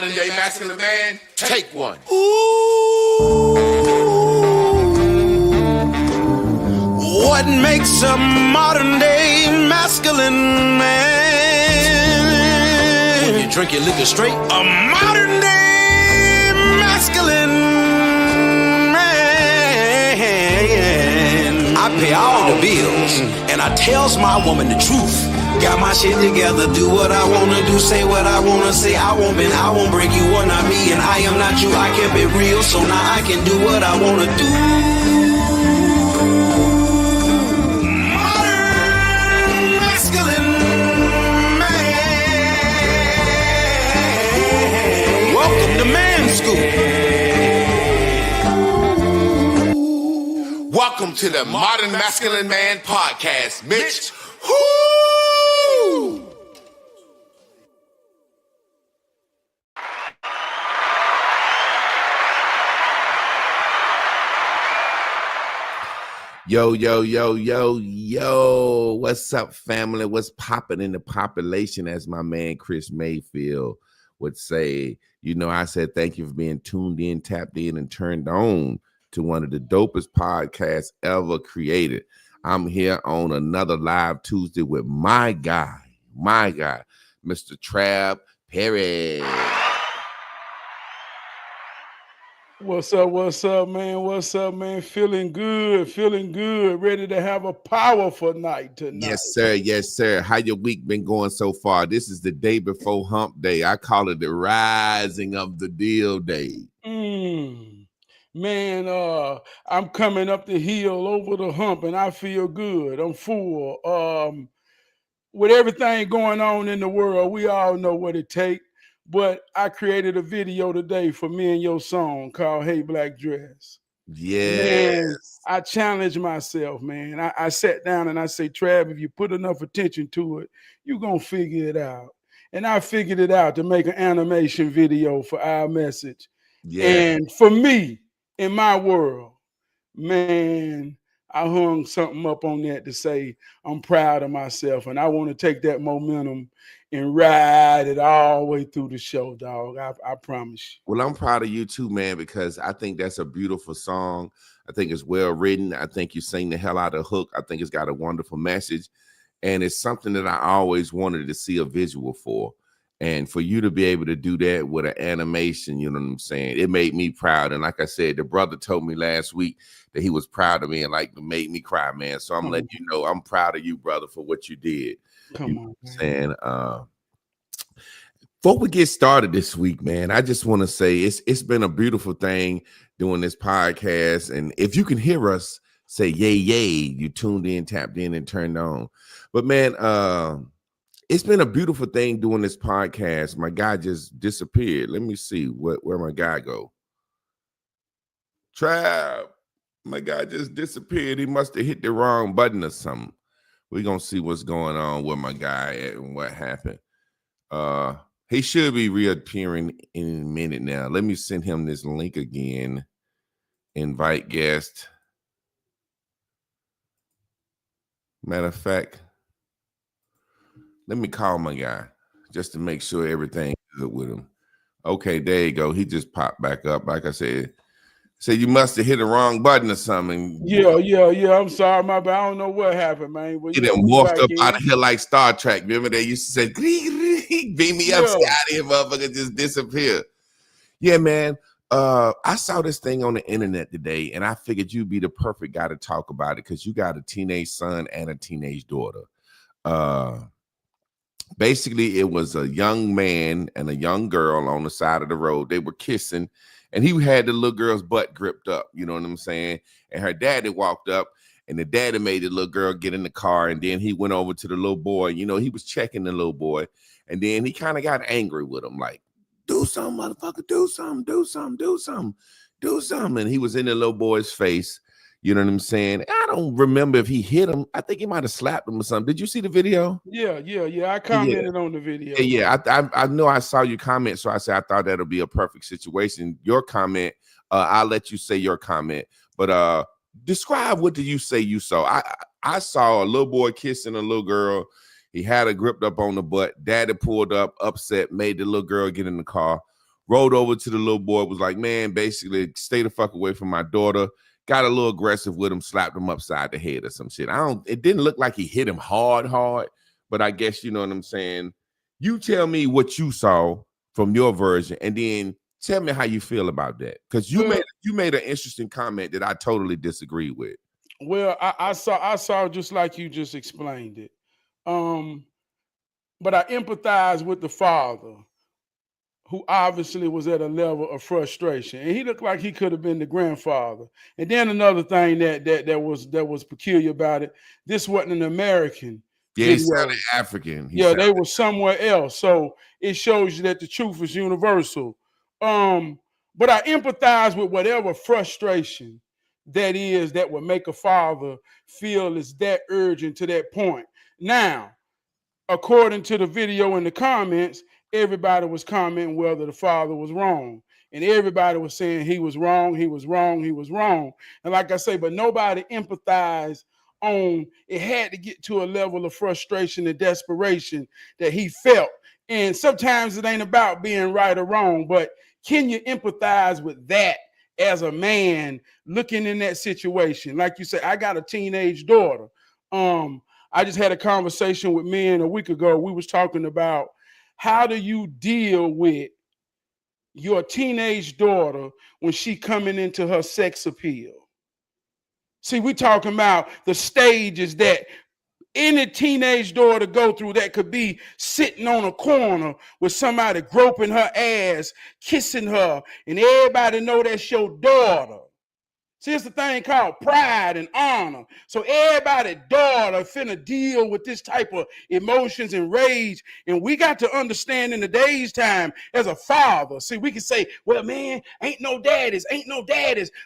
modern day masculine man, take one. Ooh, what makes a modern day masculine man? When you drink your liquor straight, a modern day masculine man. I pay all the bills and I tells my woman the truth. Got my shit together, do what I wanna do, say what I wanna say. I won't break you, are not me, and I am not you. I can be real, so now I can do what I wanna do. Modern masculine man. Welcome to Man School. Welcome to the Modern Masculine Man Podcast, Mitch. Woo! Yo, yo, yo, yo, yo. What's up, family? What's popping in the population, as my man Chris Mayfield would say. You know, I said thank you for being tuned in, tapped in, and turned on to one of the dopest podcasts ever created. I'm here on another live Tuesday with my guy, Mr. Trab Perry. What's up, man? What's up, man? Feeling good, ready to have a powerful night tonight. Yes, sir. How your week been going so far? This is the day before hump day. I call it the rising of the deal day. Man, I'm coming up the hill over the hump and I feel good. I'm full. With everything going on in the world, we all know what it takes. But I created a video today for me and your song called Hey Black Dress. Yes. Man, I challenged myself, man. I sat down and I say, Trab, if you put enough attention to it, you're going to figure it out. And I figured it out to make an animation video for our message. Yeah. And for me, in my world, man, I hung something up on that to say I'm proud of myself. And I want to take that momentum and ride it all the way through the show, dog. I promise you. Well, I'm proud of you too, man, because I think that's a beautiful song. I think it's well written. I think you sing the hell out of the hook. I think it's got a wonderful message. And it's something that I always wanted to see a visual for. And for you to be able to do that with an animation, you know what I'm saying? It made me proud. And like I said, the brother told me last week that he was proud of me and like made me cry, man. So I'm letting you know I'm proud of you, brother, for what you did. Come on, man. Before we get started this week, man, I just want to say it's been a beautiful thing doing this podcast. And if you can hear us say yay, yay, you tuned in, tapped in, and turned on. But man, it's been a beautiful thing doing this podcast. My guy just disappeared. Let me see where my guy go. Trab, my guy just disappeared. He must have hit the wrong button or something. We're going to see what's going on with my guy and what happened. He should be reappearing in a minute now. Let me send him this link again. Invite guest. Matter of fact, let me call my guy just to make sure everything's good with him. Okay, there you go. He just popped back up. Like I said, you must have hit the wrong button or something. Yeah. I'm sorry, my bad. I don't know what happened, man. He done morphed up out of here like Star Trek. Remember they used to say, beam me up, Scotty, and motherfucker just disappear. Yeah, man. I saw this thing on the internet today, and I figured you'd be the perfect guy to talk about it because you got a teenage son and a teenage daughter. Basically, it was a young man and a young girl on the side of the road. They were kissing, and he had the little girl's butt gripped up. You know what I'm saying? And her daddy walked up, and the daddy made the little girl get in the car, and then he went over to the little boy. You know, he was checking the little boy, and then he kind of got angry with him, like, do something, motherfucker, do something. And he was in the little boy's face. You know what I'm saying? I don't remember if he hit him. I think he might have slapped him or something. Did you see the video? Yeah. I commented on the video. Yeah. I know I saw your comment, so I said I thought that'll be a perfect situation. Your comment, I'll let you say your comment, but describe what did you say you saw? I saw a little boy kissing a little girl. He had her gripped up on the butt. Daddy pulled up, upset, made the little girl get in the car, rolled over to the little boy, was like, man, basically stay the fuck away from my daughter. Got a little aggressive with him, slapped him upside the head or some shit. It didn't look like he hit him hard, but I guess you know what I'm saying. You tell me what you saw from your version, and then tell me how you feel about that. Because you made an interesting comment that I totally disagree with. Well, I saw just like you just explained it. But I empathize with the father, who obviously was at a level of frustration, and he looked like he could have been the grandfather. And then another thing that was peculiar about it, this wasn't an American. Yeah, he sounded African. They were somewhere else. So it shows you that the truth is universal. But I empathize with whatever frustration that is that would make a father feel is that urgent to that point. Now, according to the video in the comments, everybody was commenting whether the father was wrong. And everybody was saying he was wrong, he was wrong, he was wrong. And like I say, but nobody empathized on it. Had to get to a level of frustration and desperation that he felt. And sometimes it ain't about being right or wrong, but can you empathize with that as a man looking in that situation? Like you said, I got a teenage daughter. I just had a conversation with men a week ago. We was talking about how do you deal with your teenage daughter when she coming into her sex appeal? See, we talking about the stages that any teenage daughter go through that could be sitting on a corner with somebody groping her ass, kissing her, and everybody know that's your daughter. See, it's a thing called pride and honor. So everybody's daughter finna deal with this type of emotions and rage. And we got to understand in today's time as a father, see, we can say, well, man, ain't no daddies.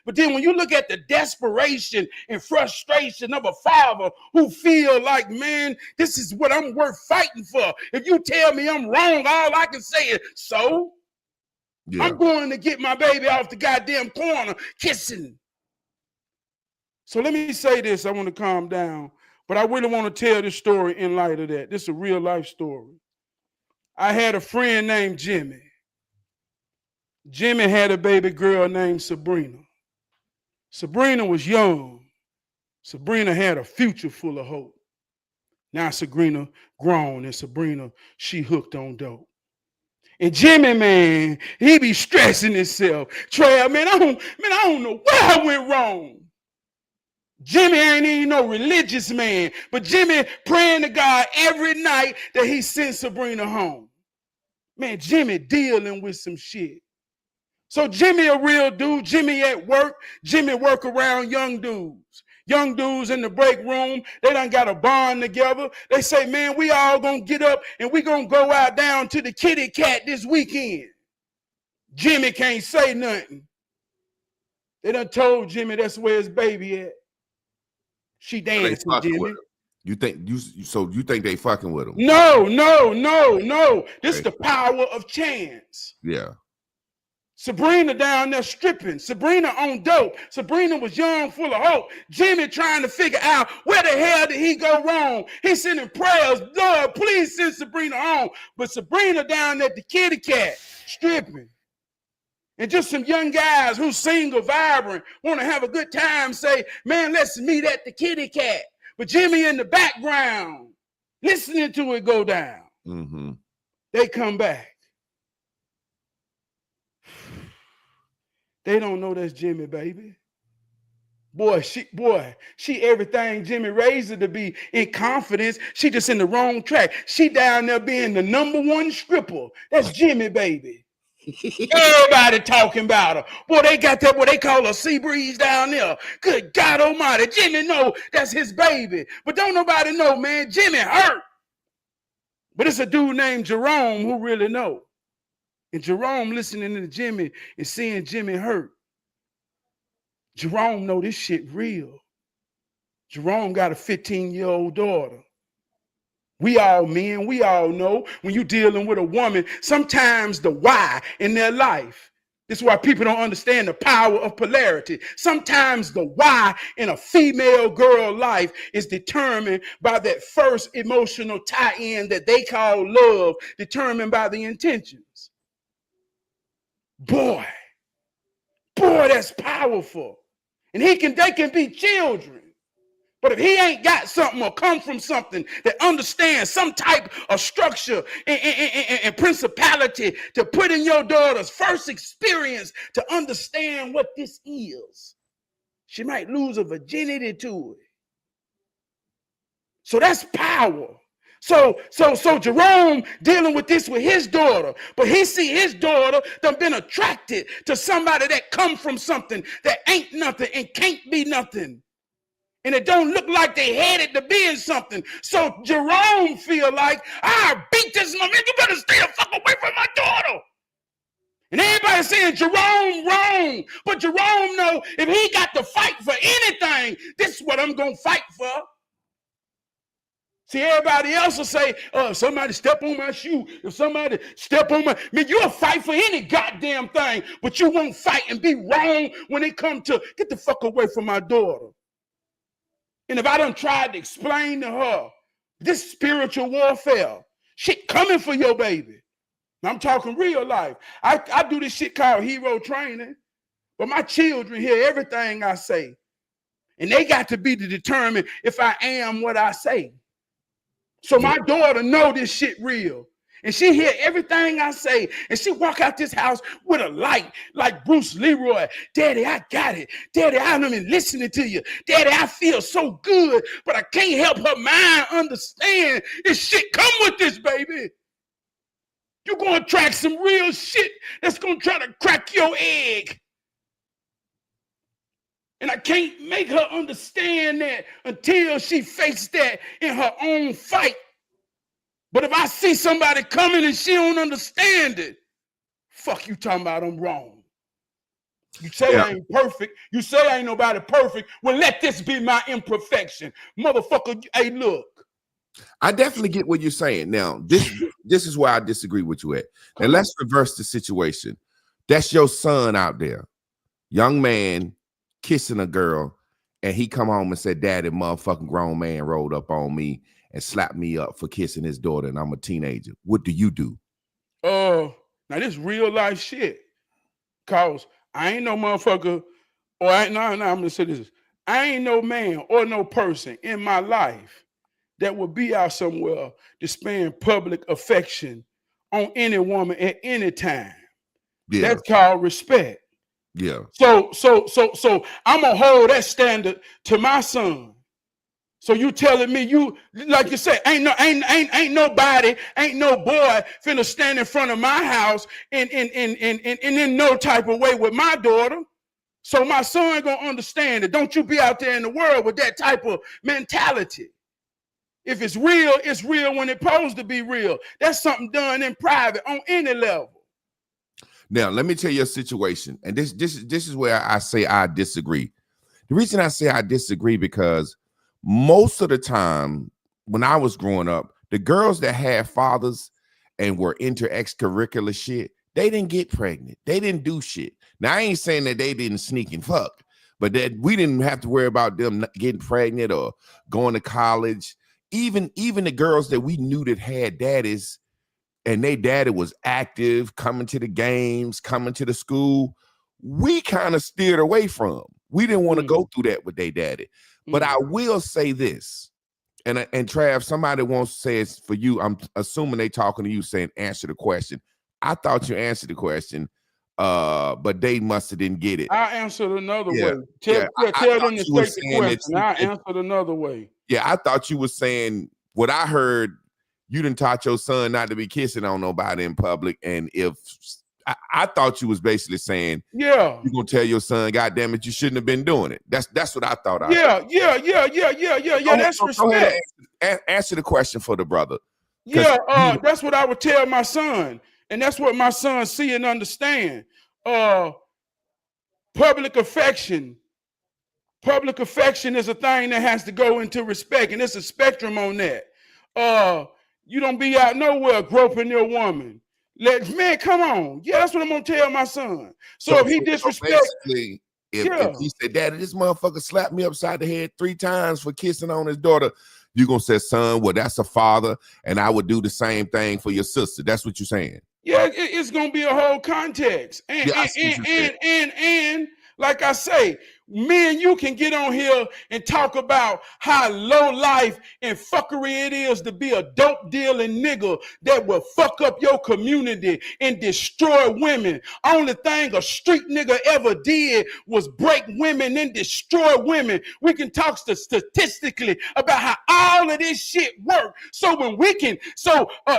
But then when you look at the desperation and frustration of a father who feel like, man, this is what I'm worth fighting for. If you tell me I'm wrong, all I can say is, so? Yeah. I'm going to get my baby off the goddamn corner kissing. So let me say this. I want to calm down, but I really want to tell this story in light of that. This is a real life story. I had a friend named Jimmy. Jimmy had a baby girl named Sabrina. Sabrina was young. Sabrina had a future full of hope. Now Sabrina grown, and Sabrina, she hooked on dope. And Jimmy, man, he be stressing himself. Trab, man, I don't know where I went wrong. Jimmy ain't even no religious man, but Jimmy praying to God every night that he sent Sabrina home. Man, Jimmy dealing with some shit. So Jimmy a real dude. Jimmy at work. Jimmy work around young dudes. Young dudes in the break room. They done got a bond together. They say, man, we all gonna get up and we gonna go out down to the kitty cat this weekend. Jimmy can't say nothing. They done told Jimmy that's where his baby at. She dancing, Jimmy. You think they fucking with him? No. This is the power of chance. Yeah. Sabrina down there stripping. Sabrina on dope. Sabrina was young, full of hope. Jimmy trying to figure out where the hell did he go wrong. He sending prayers. Lord, please send Sabrina home. But Sabrina down at the kitty cat stripping. And just some young guys who's single, vibrant, want to have a good time, say, man, let's meet at the kitty cat. But Jimmy in the background, listening to it go down. Mm-hmm. They come back. They don't know that's Jimmy, baby. Boy, she everything Jimmy raised her to be in confidence. She just in the wrong track. She down there being the number one stripper. That's Jimmy, baby. Everybody talking about her. Boy, they got that what they call a sea breeze down there. Good God almighty. Jimmy know that's his baby. But don't nobody know, man. Jimmy hurt. But it's a dude named Jerome who really know. And Jerome listening to Jimmy and seeing Jimmy hurt. Jerome know this shit real. Jerome got a 15-year-old daughter. We all men, we all know when you're dealing with a woman, sometimes the why in their life. This is why people don't understand the power of polarity. Sometimes the why in a female girl life is determined by that first emotional tie-in that they call love, determined by the intentions. boy, that's powerful. And they can be children. But if he ain't got something or come from something that understands some type of structure and principality to put in your daughter's first experience to understand what this is, she might lose her virginity to it. So that's power. So Jerome dealing with this with his daughter, but he see his daughter done been attracted to somebody that come from something that ain't nothing and can't be nothing. And it don't look like they headed to being something. So Jerome feel like, I beat this man. You better stay the fuck away from my daughter. And everybody saying Jerome wrong. But Jerome know if he got to fight for anything, this is what I'm going to fight for. See, everybody else will say, if somebody step on my shoe, if somebody step on my, man, you'll fight for any goddamn thing, but you won't fight and be wrong when it come to, get the fuck away from my daughter. And if I done tried to explain to her this spiritual warfare, shit coming for your baby. I'm talking real life. I do this shit called hero training, but my children hear everything I say. And they got to be to determine if I am what I say. So my daughter know this shit real. And she hear everything I say, and she walk out this house with a light like Bruce Leroy. Daddy, I got it. Daddy, I've been listening to you. Daddy, I feel so good, but I can't help her mind understand this shit come with this, baby. You're going to attract some real shit that's going to try to crack your egg. And I can't make her understand that until she faced that in her own fight. But if I see somebody coming and she don't understand it, fuck you talking about I'm wrong. You say I ain't perfect. You say I ain't nobody perfect. Well, let this be my imperfection. Motherfucker, hey, look. I definitely get what you're saying. Now, this is where I disagree with you at. Now, let's reverse the situation. That's your son out there, young man kissing a girl, and he come home and said, Daddy, motherfucking grown man rolled up on me and slapped me up for kissing his daughter, and I'm a teenager. What do you do? Now this real life shit. Cause I ain't no motherfucker, or I'm gonna say this. I ain't no man or no person in my life that would be out somewhere displaying public affection on any woman at any time. Yeah. That's called respect. Yeah. So I'm gonna hold that standard to my son. So you telling me you, like you said, ain't nobody, ain't no boy finna stand in front of my house and in no type of way with my daughter. So my son gonna understand it. Don't you be out there in the world with that type of mentality. If it's real when it's supposed to be real. That's something done in private on any level. Now, let me tell you a situation. And this is where I say I disagree. The reason I say I disagree because most of the time when I was growing up, the girls that had fathers and were into extracurricular shit, they didn't get pregnant. They didn't do shit. Now, I ain't saying that they didn't sneak and fuck, but that we didn't have to worry about them getting pregnant or going to college. Even the girls that we knew that had daddies and their daddy was active, coming to the games, coming to the school, we kind of steered away from. We didn't want to go through that with their daddy. But I will say this, and Trav, somebody wants to say it's for you. I'm assuming they talking to you saying answer the question. I thought you answered the question, but they must have didn't get it. I answered another way. Tell them to state the question. I answered another way. Yeah, I thought you were saying what I heard. You didn't taught your son not to be kissing on nobody in public, and if I thought you was basically saying, yeah, you're gonna tell your son, God damn it, you shouldn't have been doing it. That's what I thought. Yeah. That's respect. Answer the question for the brother. Yeah, that's what I would tell my son, and that's what my son see and understand. Public affection is a thing that has to go into respect, and there's a spectrum on that. You don't be out nowhere groping your woman. Man, come on. Yeah, that's what I'm gonna tell my son. So if he disrespects, if he said, Daddy, this motherfucker slapped me upside the head 3 times for kissing on his daughter, you're gonna say, son, well, that's a father, and I would do the same thing for your sister. That's what you're saying. Yeah, it's gonna be a whole context, Yeah, I see what you said. and like I say, me and you can get on here and talk about how low life and fuckery it is to be a dope dealing nigga that will fuck up your community and destroy women. Only thing a street nigga ever did was break women and destroy women. We can talk statistically about how all of this shit works. So when we can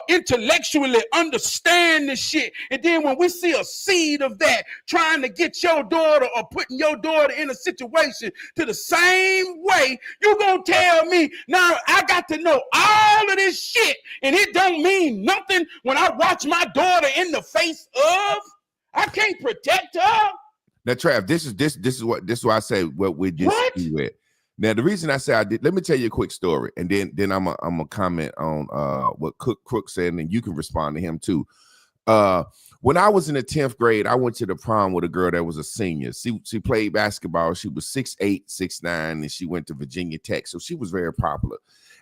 intellectually understand this shit, and then when we see a seed of that trying to get your daughter or putting your daughter in a situation to the same way, you gonna tell me now I got to know all of this shit and it don't mean nothing when I watch my daughter in the face of, I can't protect her. Now, Trav, this is why I say what we disagree with. Now, the reason I say I did, let me tell you a quick story, and then I'm gonna comment on what Crook said, and you can respond to him too. When I was in the 10th grade, I went to the prom with a girl that was a senior. She played basketball. She was 6'8", 6'9", and she went to Virginia Tech, so she was very popular.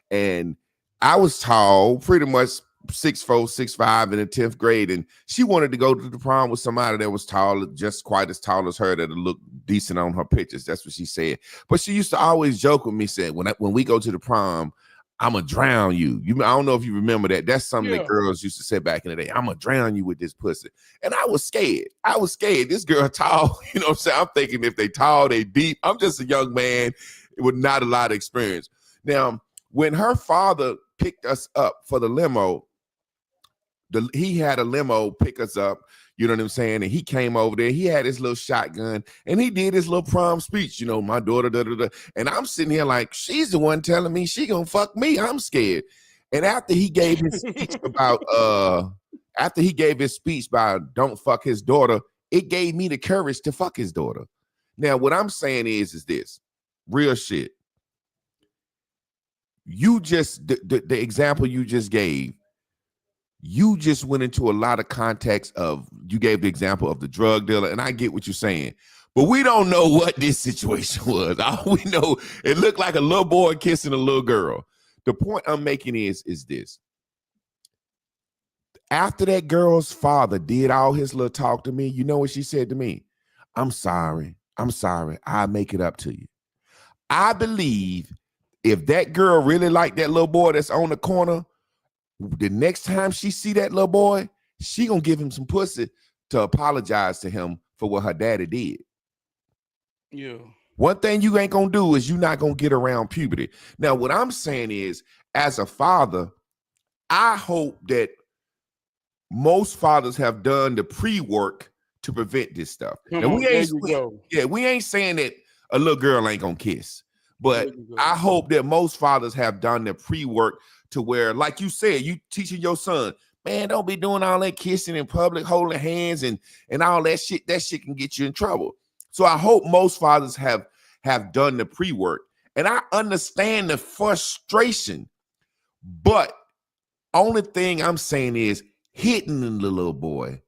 And I was tall, pretty much 6'4", 6'5" in the 10th grade, and she wanted to go to the prom with somebody that was tall, just quite as tall as her, that looked decent on her pictures. That's what she said. But she used to always joke with me, said, when we go to the prom, I'm gonna drown you. I don't know if you remember that. That's something that girls used to say back in the day. I'm gonna drown you with this pussy. And I was scared. This girl tall, you know what I'm saying? I'm thinking if they tall, they deep. I'm just a young man with not a lot of experience. Now, when her father picked us up for the limo, he had a limo pick us up, you know what I'm saying? And he came over there. He had his little shotgun and he did his little prom speech, you know, my daughter, and I'm sitting here like, she's the one telling me she gonna fuck me. I'm scared. And after he gave his speech about don't fuck his daughter, it gave me the courage to fuck his daughter. Now, what I'm saying is this real shit. You just the example you just gave. You just went into a lot of context of, you gave the example of the drug dealer, and I get what you're saying, but we don't know what this situation was. All we know, it looked like a little boy kissing a little girl. The point I'm making is this. After that girl's father did all his little talk to me, you know what she said to me? I'm sorry. I'll make it up to you. I believe if that girl really liked that little boy that's on the corner, the next time she see that little boy, she gonna give him some pussy to apologize to him for what her daddy did. Yeah. One thing you ain't gonna do is you're not gonna get around puberty. Now, what I'm saying is, as a father, I hope that most fathers have done the pre-work to prevent this stuff. We ain't saying that a little girl ain't gonna kiss, but I hope that most fathers have done the pre-work to where, like you said, you teaching your son, man, don't be doing all that kissing in public, holding hands and all that shit. That shit can get you in trouble. So I hope most fathers have done the pre-work. And I understand the frustration, but only thing I'm saying is hitting the little boy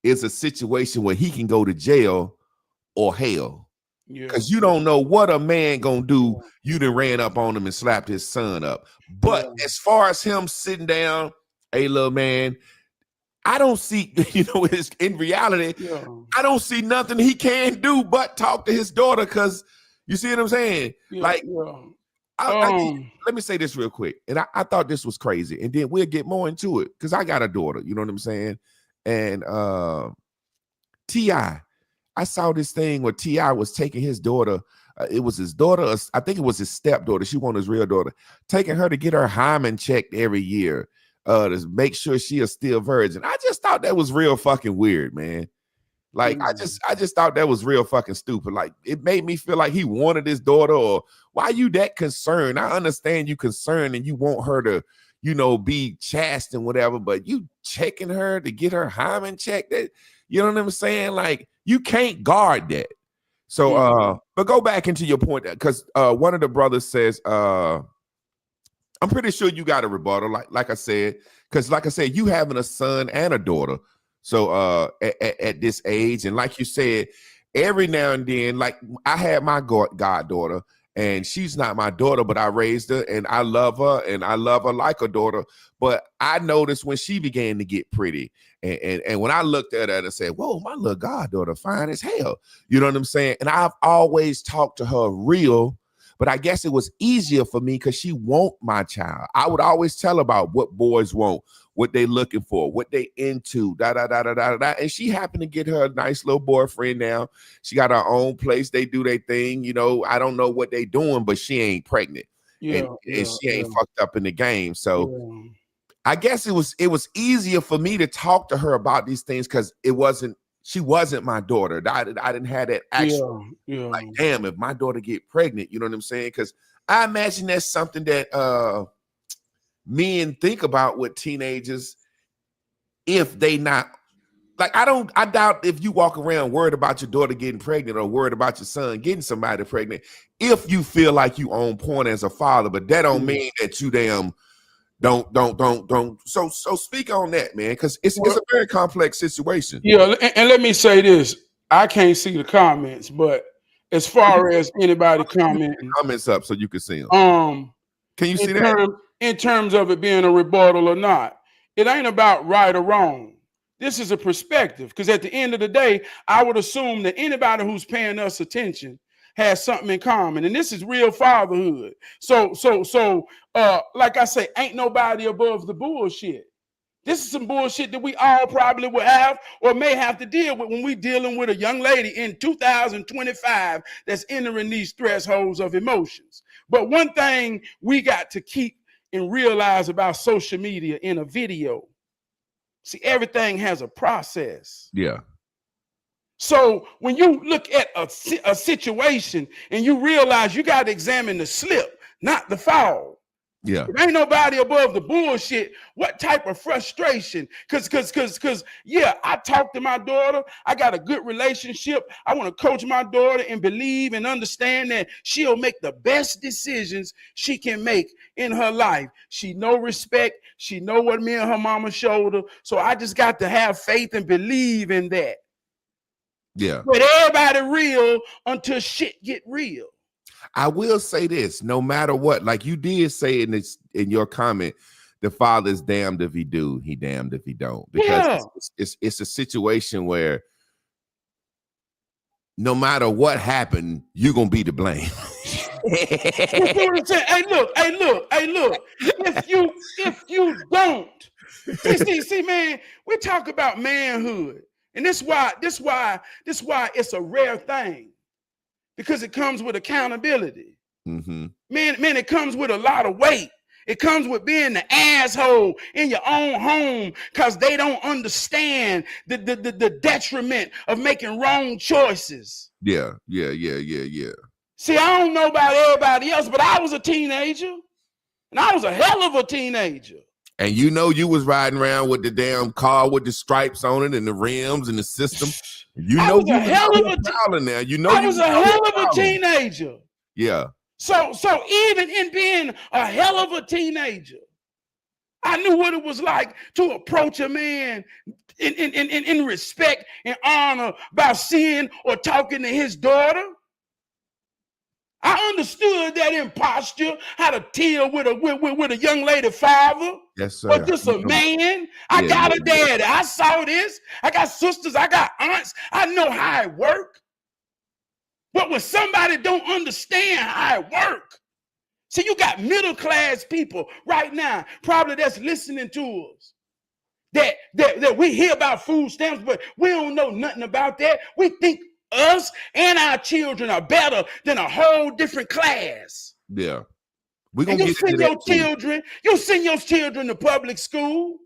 is a situation where he can go to jail or hell. Because you don't know what a man gonna do. You done ran up on him and slapped his son up. But as far as him sitting down, hey, little man, I don't see, in reality, I don't see nothing he can do but talk to his daughter, because you see what I'm saying? Let me say this real quick. And I thought this was crazy. And then we'll get more into it, because I got a daughter, you know what I'm saying? And T.I., I saw this thing where T.I. was taking his daughter. It was his daughter. I think it was his stepdaughter. She wasn't his real daughter. Taking her to get her hymen checked every year to make sure she is still virgin. I just thought that was real fucking weird, man. Like, I just thought that was real fucking stupid. Like, it made me feel like he wanted his daughter, or why are you that concerned? I understand you concerned and you want her to, be chaste and whatever, but you checking her to get her hymen checked, that, you know what I'm saying? Like, you can't guard that. So, but go back into your point, because one of the brothers says, I'm pretty sure you got a rebuttal, like I said, because like I said, you having a son and a daughter. So at this age, and like you said, every now and then, like I had my goddaughter, and she's not my daughter, but I raised her and I love her and I love her like a daughter. But I noticed when she began to get pretty, and when I looked at her and said, whoa, my little goddaughter fine as hell. You know what I'm saying? And I've always talked to her real, but I guess it was easier for me because she want my child. I would always tell her about what boys want, what they looking for, what they into, da da da da da da. And she happened to get her a nice little boyfriend now. She got her own place. They do their thing. You know, I don't know what they doing, but she ain't pregnant. And she ain't fucked up in the game. So I guess it was easier for me to talk to her about these things because she wasn't my daughter. I didn't have that actual like, damn, if my daughter get pregnant, you know what I'm saying? Because I imagine that's something that men think about with teenagers if they not like, I doubt if you walk around worried about your daughter getting pregnant or worried about your son getting somebody pregnant, if you feel like you on point as a father, but that don't mean that you damn don't. So speak on that, man, because it's a very complex situation. Yeah, and let me say this. I can't see the comments, but as far as anybody commenting, comments up so you can see them. Can you see that? In terms of it being a rebuttal or not, it ain't about right or wrong. This is a perspective, because at the end of the day, I would assume that anybody who's paying us attention has something in common, and this is real fatherhood. So, like I say, ain't nobody above the bullshit. This is some bullshit that we all probably will have or may have to deal with when we dealing with a young lady in 2025 that's entering these thresholds of emotions. But one thing we got to keep and realize about social media in a video, see, everything has a process. Yeah. So when you look at a situation and you realize you got to examine the slip, not the fall. Yeah. If ain't nobody above the bullshit, what type of frustration? Cause yeah, I talk to my daughter. I got a good relationship. I want to coach my daughter and believe and understand that she'll make the best decisions she can make in her life. She know respect. She know what me and her mama showed her. So I just got to have faith and believe in that. Yeah. But everybody real until shit get real. I will say this, no matter what, like you did say in your comment, the father's damned if he do, he damned if he don't. Because it's a situation where no matter what happened, you're gonna be to blame. Hey, look. If you don't see, man, we talk about manhood. And this why it's a rare thing. Because it comes with accountability. Mm-hmm. Man, it comes with a lot of weight. It comes with being the asshole in your own home because they don't understand the detriment of making wrong choices. Yeah. See, I don't know about everybody else, but I was a teenager. And I was a hell of a teenager. And you know you was riding around with the damn car with the stripes on it and the rims and the system. You know you was a hell of a now. You know I was a hell of a teenager. Yeah. So even in being a hell of a teenager, I knew what it was like to approach a man in respect and honor by seeing or talking to his daughter. I understood that imposture, how to deal with a young lady father. Yes, sir. Or just a man. I got a daddy. I saw this. I got sisters. I got aunts. I know how it works. But when somebody don't understand how it works, see, you got middle class people right now, probably that's listening to us. That we hear about food stamps, but we don't know nothing about that. We think us and our children are better than a whole different class. Yeah. You send your children to public school.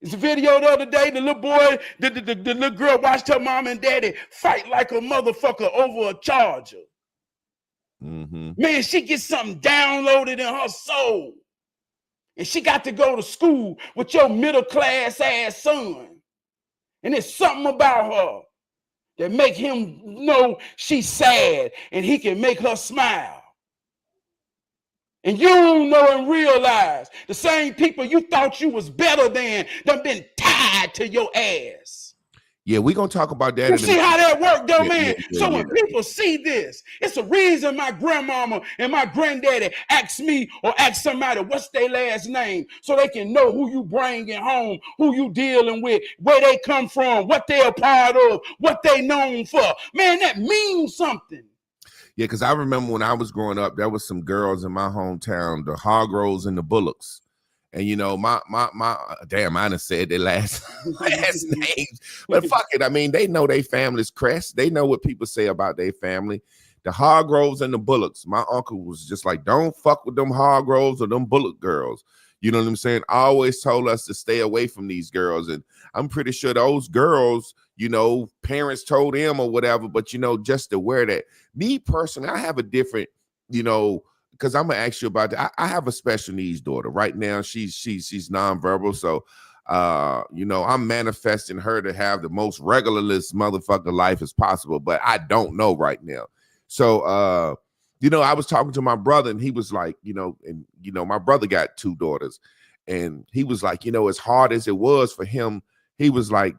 It's a video the other day, the little boy, the little girl watched her mom and daddy fight like a motherfucker over a charger. Mm-hmm. Man, she gets something downloaded in her soul. And she got to go to school with your middle class ass son. And it's something about her that make him know she's sad and he can make her smile. And you don't know and realize the same people you thought you was better than done been tied to your ass. Yeah, we're gonna talk about that. You see how that worked, though, man? So Yeah. when people see this, it's a reason my grandmama and my granddaddy ask me or ask somebody what's their last name, so they can know who you bringing home, who you dealing with, where they come from, what they a part of, what they known for. Man, that means something. Yeah, because I remember when I was growing up, there was some girls in my hometown, the Hargroves and the Bullocks. And you know, my damn, I done said their last names, but fuck it. I mean, they know their family's crest. They know what people say about their family. The Hargroves and the Bullocks. My uncle was just like, don't fuck with them Hargroves or them Bullock girls. You know what I'm saying? Always told us to stay away from these girls. And I'm pretty sure those girls, you know, parents told them or whatever, but you know, just to wear that. Me personally, I have a different, you know, because I'm gonna ask you about that. I have a special needs daughter right now. She's nonverbal, so you know, I'm manifesting her to have the most regularless motherfucker life as possible, but I don't know right now. So you know, I was talking to my brother, and he was like, you know, and you know, my brother got 2 daughters, and he was like, you know, as hard as it was for him, he was like,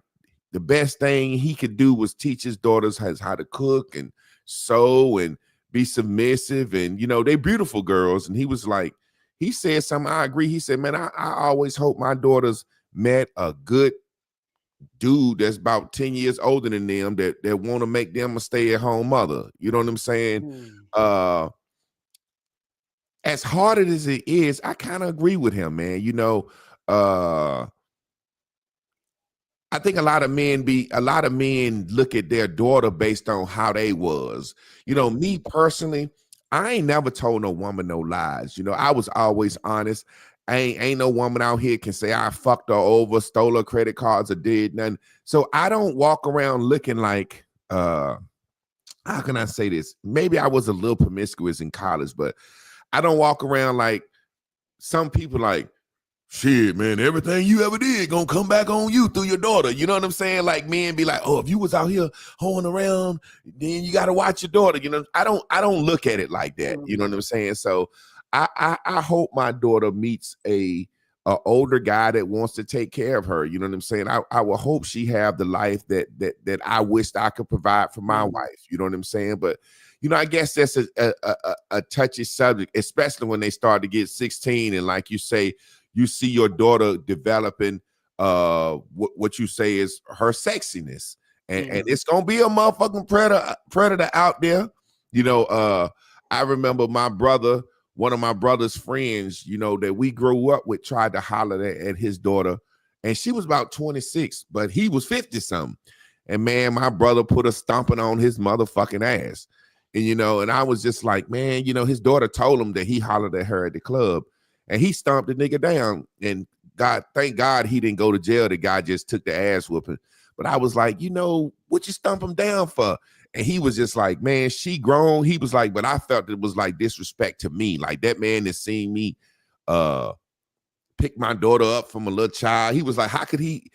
the best thing he could do was teach his daughters how to cook and sew and be submissive, and you know, they beautiful girls. And he was like, he said something, I agree. He said, man, I always hope my daughters met a good dude that's about 10 years older than them that want to make them a stay-at-home mother. You know what I'm saying? As hard as it is, I kind of agree with him, man. You know, I think a lot of men look at their daughter based on how they was. You know, me personally, I ain't never told no woman no lies. You know, I was always honest. Ain't no woman out here can say I fucked her over, stole her credit cards, or did nothing. So I don't walk around looking like how can I say this? Maybe I was a little promiscuous in college, but I don't walk around like some people like, shit, man, everything you ever did gonna come back on you through your daughter. You know what I'm saying? Like men be like, oh, if you was out here hoeing around, then you got to watch your daughter. You know, I don't look at it like that. You know what I'm saying? So I hope my daughter meets a older guy that wants to take care of her. You know what I'm saying? I will hope she have the life that I wished I could provide for my wife. You know what I'm saying? But you know, I guess that's a touchy subject, especially when they start to get 16 and like you say, you see your daughter developing what you say is her sexiness. And it's gonna be a motherfucking predator out there. You know, I remember one of my brother's friends, you know, that we grew up with tried to holler at his daughter, and she was about 26, but he was 50 something. And man, my brother put a stomping on his motherfucking ass. And you know, and I was just like, man, you know, his daughter told him that he hollered at her at the club. And he stomped the nigga down. And thank God he didn't go to jail. The guy just took the ass whooping. But I was like, you know, what you stomp him down for? And he was just like, man, she grown. He was like, but I felt it was like disrespect to me. Like that man has seen me pick my daughter up from a little child. He was like, how could he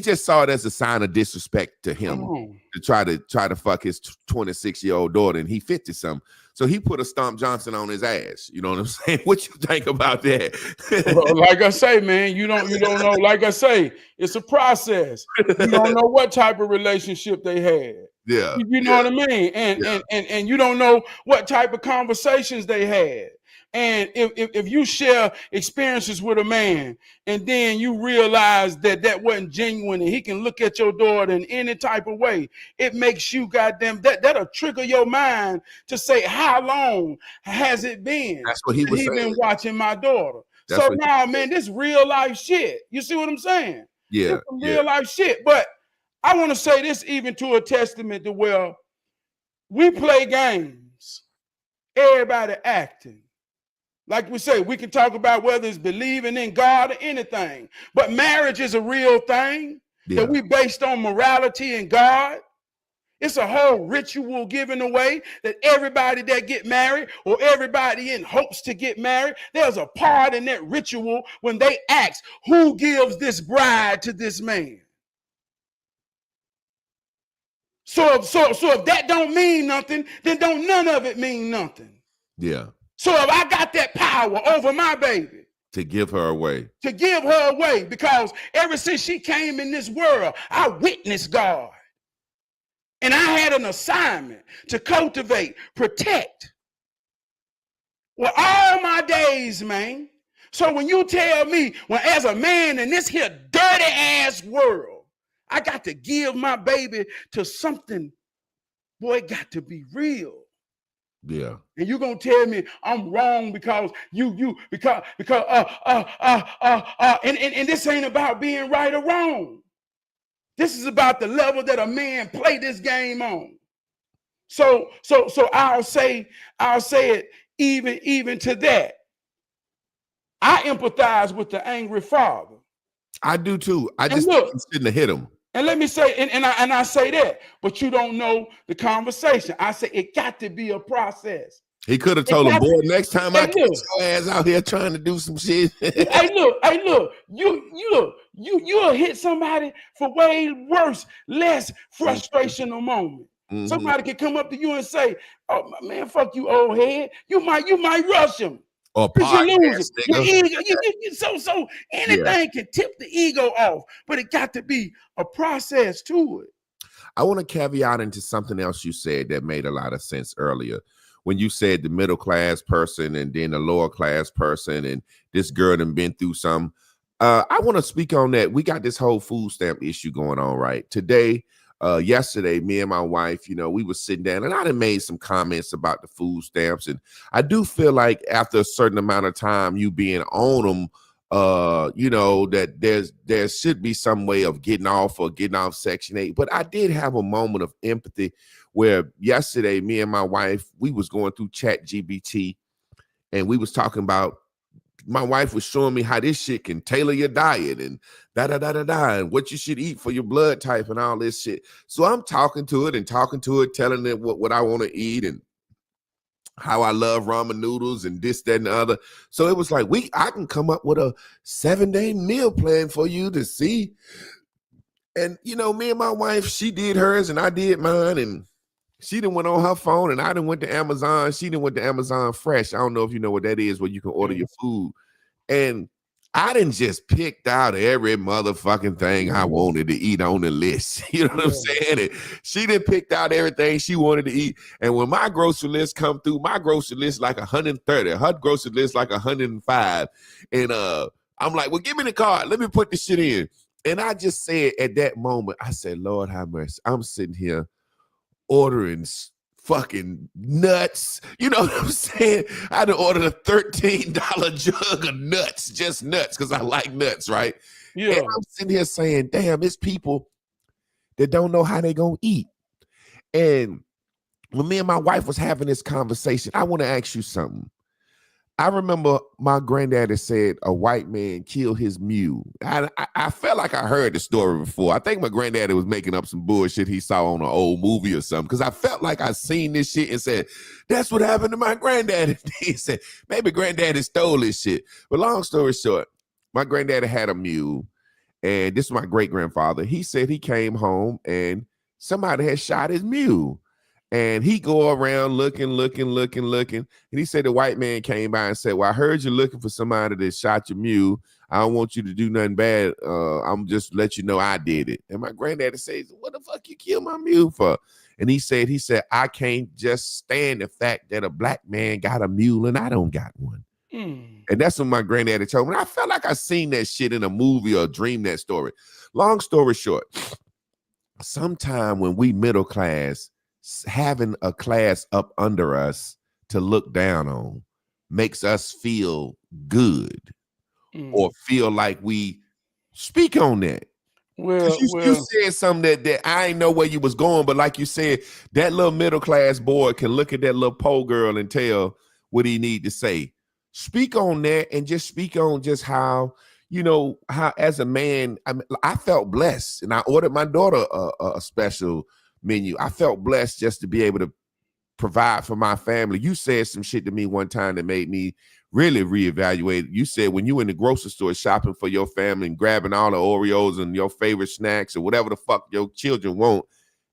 just saw it as a sign of disrespect to him to try to fuck his 26-year-old daughter, and he 50 something. So he put a Stomp Johnson on his ass. You know what I'm saying? What you think about that? Well, like I say, man, you don't know. Like I say, it's a process. You don't know what type of relationship they had. Yeah, you know what I mean, and you don't know what type of conversations they had. And if you share experiences with a man and then you realize that wasn't genuine and he can look at your daughter in any type of way, it makes you goddamn, that'll trigger your mind to say, how long has it been? That's what he was saying. Been watching my daughter. So now, man, this real life shit. You see what I'm saying? Yeah. Real life shit. But I want to say this even to a testament to where we play games. Everybody acting. Like we say, we can talk about whether it's believing in God or anything, but marriage is a real thing that we based on morality and God. It's a whole ritual given away that everybody that get married or everybody in hopes to get married, there's a part in that ritual when they ask, who gives this bride to this man? So if that don't mean nothing, then don't none of it mean nothing. Yeah. So if I got that power over my baby to give her away. To give her away, because ever since she came in this world, I witnessed God. And I had an assignment to cultivate, protect. Well, all my days, man. So when you tell me, well, as a man in this here dirty ass world, I got to give my baby to something, boy, it got to be real. Yeah. And you're gonna tell me I'm wrong because and this ain't about being right or wrong. This is about the level that a man play this game on. So I'll say it even to that. I empathize with the angry father. I do too. I just think you shouldn't have hit him. And let me say, and I say that, but you don't know the conversation. I say it got to be a process. He could have told him, boy, next time I catch your ass out here trying to do some shit. hey, look, you'll hit somebody for way worse, less frustrational moment. Mm-hmm. Somebody can come up to you and say, "Oh man, fuck you, old head." You might rush him. Or you lose it. Your ego, so anything can tip the ego off, but it got to be a process to it. I want to caveat into something else you said that made a lot of sense earlier. When you said the middle class person and then the lower class person, and this girl done been through some. I want to speak on that. We got this whole food stamp issue going on right today. Yesterday, me and my wife, we were sitting down, and I done made some comments about the food stamps, and I do feel like after a certain amount of time, you being on them, that there should be some way of getting off Section 8. But I did have a moment of empathy where yesterday, me and my wife, we was going through ChatGPT, and we was talking about. My wife was showing me how this shit can tailor your diet and and what you should eat for your blood type and all this shit. So I'm talking to it, telling it what I want to eat and how I love ramen noodles and this, that, and the other. So it was like, I can come up with a 7-day meal plan for you to see. And, me and my wife, she did hers and I did mine, and she done went on her phone, and I done went to Amazon. She done went to Amazon Fresh. I don't know if you know what that is, where you can order your food. And I done just picked out every motherfucking thing I wanted to eat on the list. You know what I'm saying? And she done picked out everything she wanted to eat. And when my grocery list come through, my grocery list like 130. Her grocery list like 105. And I'm like, well, give me the card. Let me put this shit in. And I just said at that moment, I said, Lord have mercy. I'm sitting here ordering fucking nuts. You know what I'm saying? I had to order a $13 jug of nuts, just nuts, because I like nuts, right? Yeah. And I'm sitting here saying, damn, it's people that don't know how they gonna eat. And when me and my wife was having this conversation, I want to ask you something. I remember my granddaddy said a white man killed his mule. I felt like I heard the story before. I think my granddaddy was making up some bullshit he saw on an old movie or something, because I felt like I seen this shit and said, that's what happened to my granddaddy. He said, maybe granddaddy stole this shit. But long story short, my granddaddy had a mule, and this is my great-grandfather. He said he came home and somebody had shot his mule. And he go around looking. And he said the white man came by and said, well, I heard you're looking for somebody that shot your mule. I don't want you to do nothing bad. I'm just let you know I did it. And my granddaddy says, what the fuck you kill my mule for? And he said, I can't just stand the fact that a black man got a mule and I don't got one. And that's what my granddaddy told me. I felt like I seen that shit in a movie or dreamed that story. Long story short, sometime when we middle class, having a class up under us to look down on makes us feel good or feel like we speak on that. Well, you said something that I ain't know where you was going, but like you said, that little middle class boy can look at that little poor girl and tell what he need to say. Speak on that, and just speak on just how, how as a man, I felt blessed, and I ordered my daughter a special menu. I felt blessed just to be able to provide for my family. You said some shit to me one time that made me really reevaluate. You said when you in the grocery store shopping for your family and grabbing all the Oreos and your favorite snacks or whatever the fuck your children want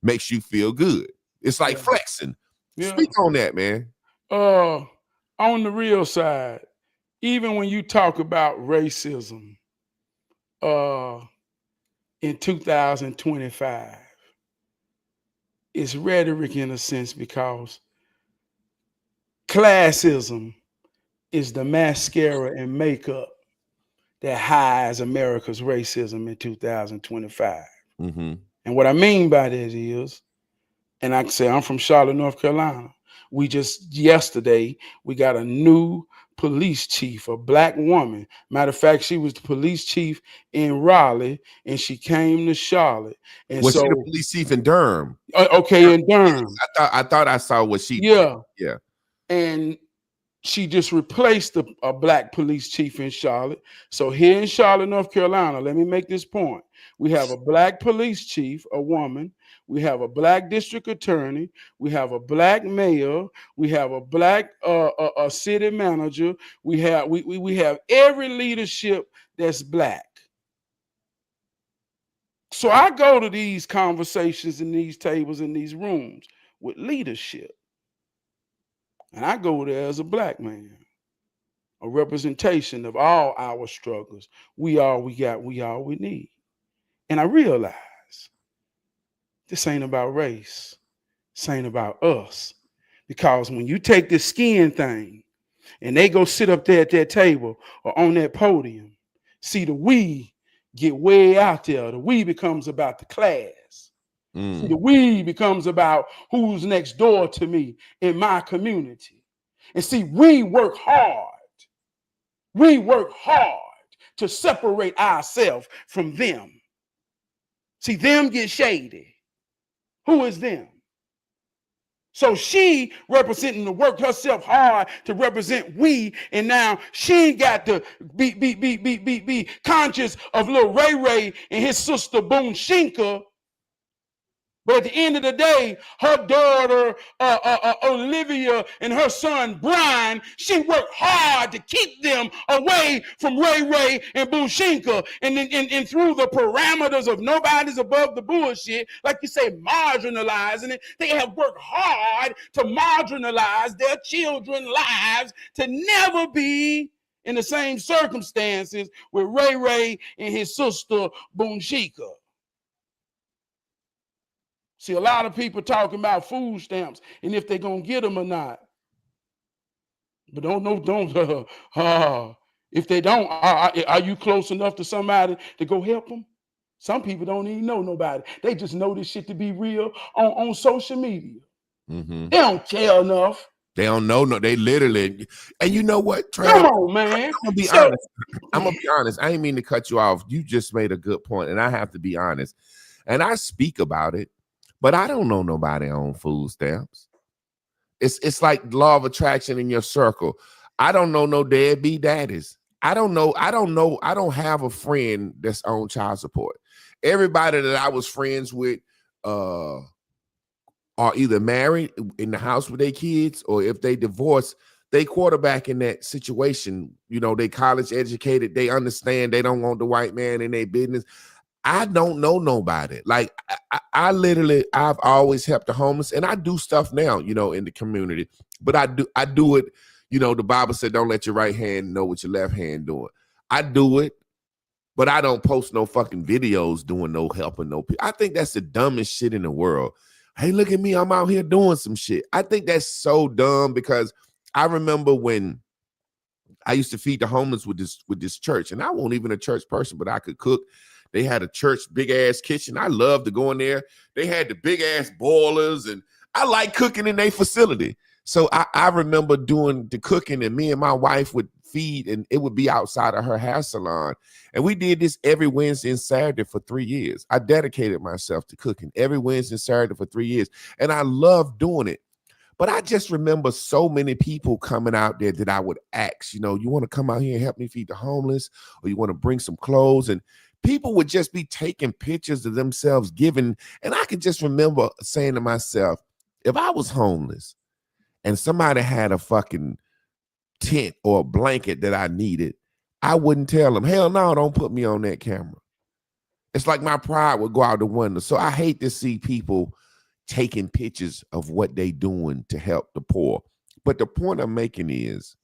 makes you feel good. It's like flexing. Speak on that, man. On the real side, even when you talk about racism in 2025, it's rhetoric in a sense because classism is the mascara and makeup that hides America's racism in 2025. Mm-hmm. And what I mean by that is, and I can say I'm from Charlotte, North Carolina. We just yesterday we got a new police chief, a black woman. Matter of fact, she was the police chief in Raleigh, and she came to Charlotte. And Was she the so, police chief in Durham? okay, in Durham, I thought I saw what she did. yeah, Yeah. and she just replaced a black police chief in Charlotte. So here in Charlotte, North Carolina, let me make this point. We have a black police chief, a woman. We have a black district attorney. We have a black mayor. We have a black a city manager. We have every leadership that's black. So I go to these conversations in these tables in these rooms with leadership. And I go there as a black man, a representation of all our struggles. We all we got, we all we need. And I realize this ain't about race. This ain't about us. Because when you take this skin thing and they go sit up there at that table or on that podium, see the we get way out there. The we becomes about the class. See, the we becomes about who's next door to me in my community. And see, we work hard. We work hard to separate ourselves from them. See, them get shady. Who is them? So she representing to work herself hard to represent we, and now she got to be conscious of little Ray Ray and his sister Boone Shinka. But at the end of the day, her daughter, Olivia, and her son, Brian, she worked hard to keep them away from Ray Ray and Bushinka. And through the parameters of nobody's above the bullshit, like you say, marginalizing it, they have worked hard to marginalize their children's lives to never be in the same circumstances with Ray Ray and his sister, Bunshika. See, a lot of people talking about food stamps and if they're going to get them or not. But if they don't, are you close enough to somebody to go help them? Some people don't even know nobody. They just know this shit to be real on social media. Mm-hmm. They don't care enough. They don't know. No, they literally. And you know what, Trab? Come on, man. I'm gonna be honest. I'm gonna be honest. I ain't mean to cut you off. You just made a good point, and I have to be honest. And I speak about it, but I don't know nobody on food stamps. It's like law of attraction in your circle. I don't know no deadbeat daddies. I don't know. I don't have a friend that's on child support. Everybody that I was friends with are either married in the house with their kids, or if they divorce, they quarterback in that situation. You know, they college educated, they understand they don't want the white man in their business. I don't know nobody. Like I literally, I've always helped the homeless, and I do stuff now, you know, in the community. But I do it. You know, the Bible said, "Don't let your right hand know what your left hand doing." I do it, but I don't post no fucking videos doing no helping no people. I think that's the dumbest shit in the world. Hey, look at me, I'm out here doing some shit. I think that's so dumb, because I remember when I used to feed the homeless with this church, and I wasn't even a church person, but I could cook. They had a church big ass kitchen. I loved to go in there. They had the big ass boilers, and I like cooking in their facility. So I remember doing the cooking, and me and my wife would feed, and it would be outside of her hair salon. And we did this every Wednesday and Saturday for 3 years. I dedicated myself to cooking every Wednesday and Saturday for 3 years. And I loved doing it. But I just remember so many people coming out there that I would ask, you know, you want to come out here and help me feed the homeless, or you want to bring some clothes? And people would just be taking pictures of themselves giving. And I could just remember saying to myself, if I was homeless and somebody had a fucking tent or a blanket that I needed, I wouldn't tell them, hell no, don't put me on that camera. It's like my pride would go out the window. So I hate to see people taking pictures of what they doing to help the poor. But the point I'm making is,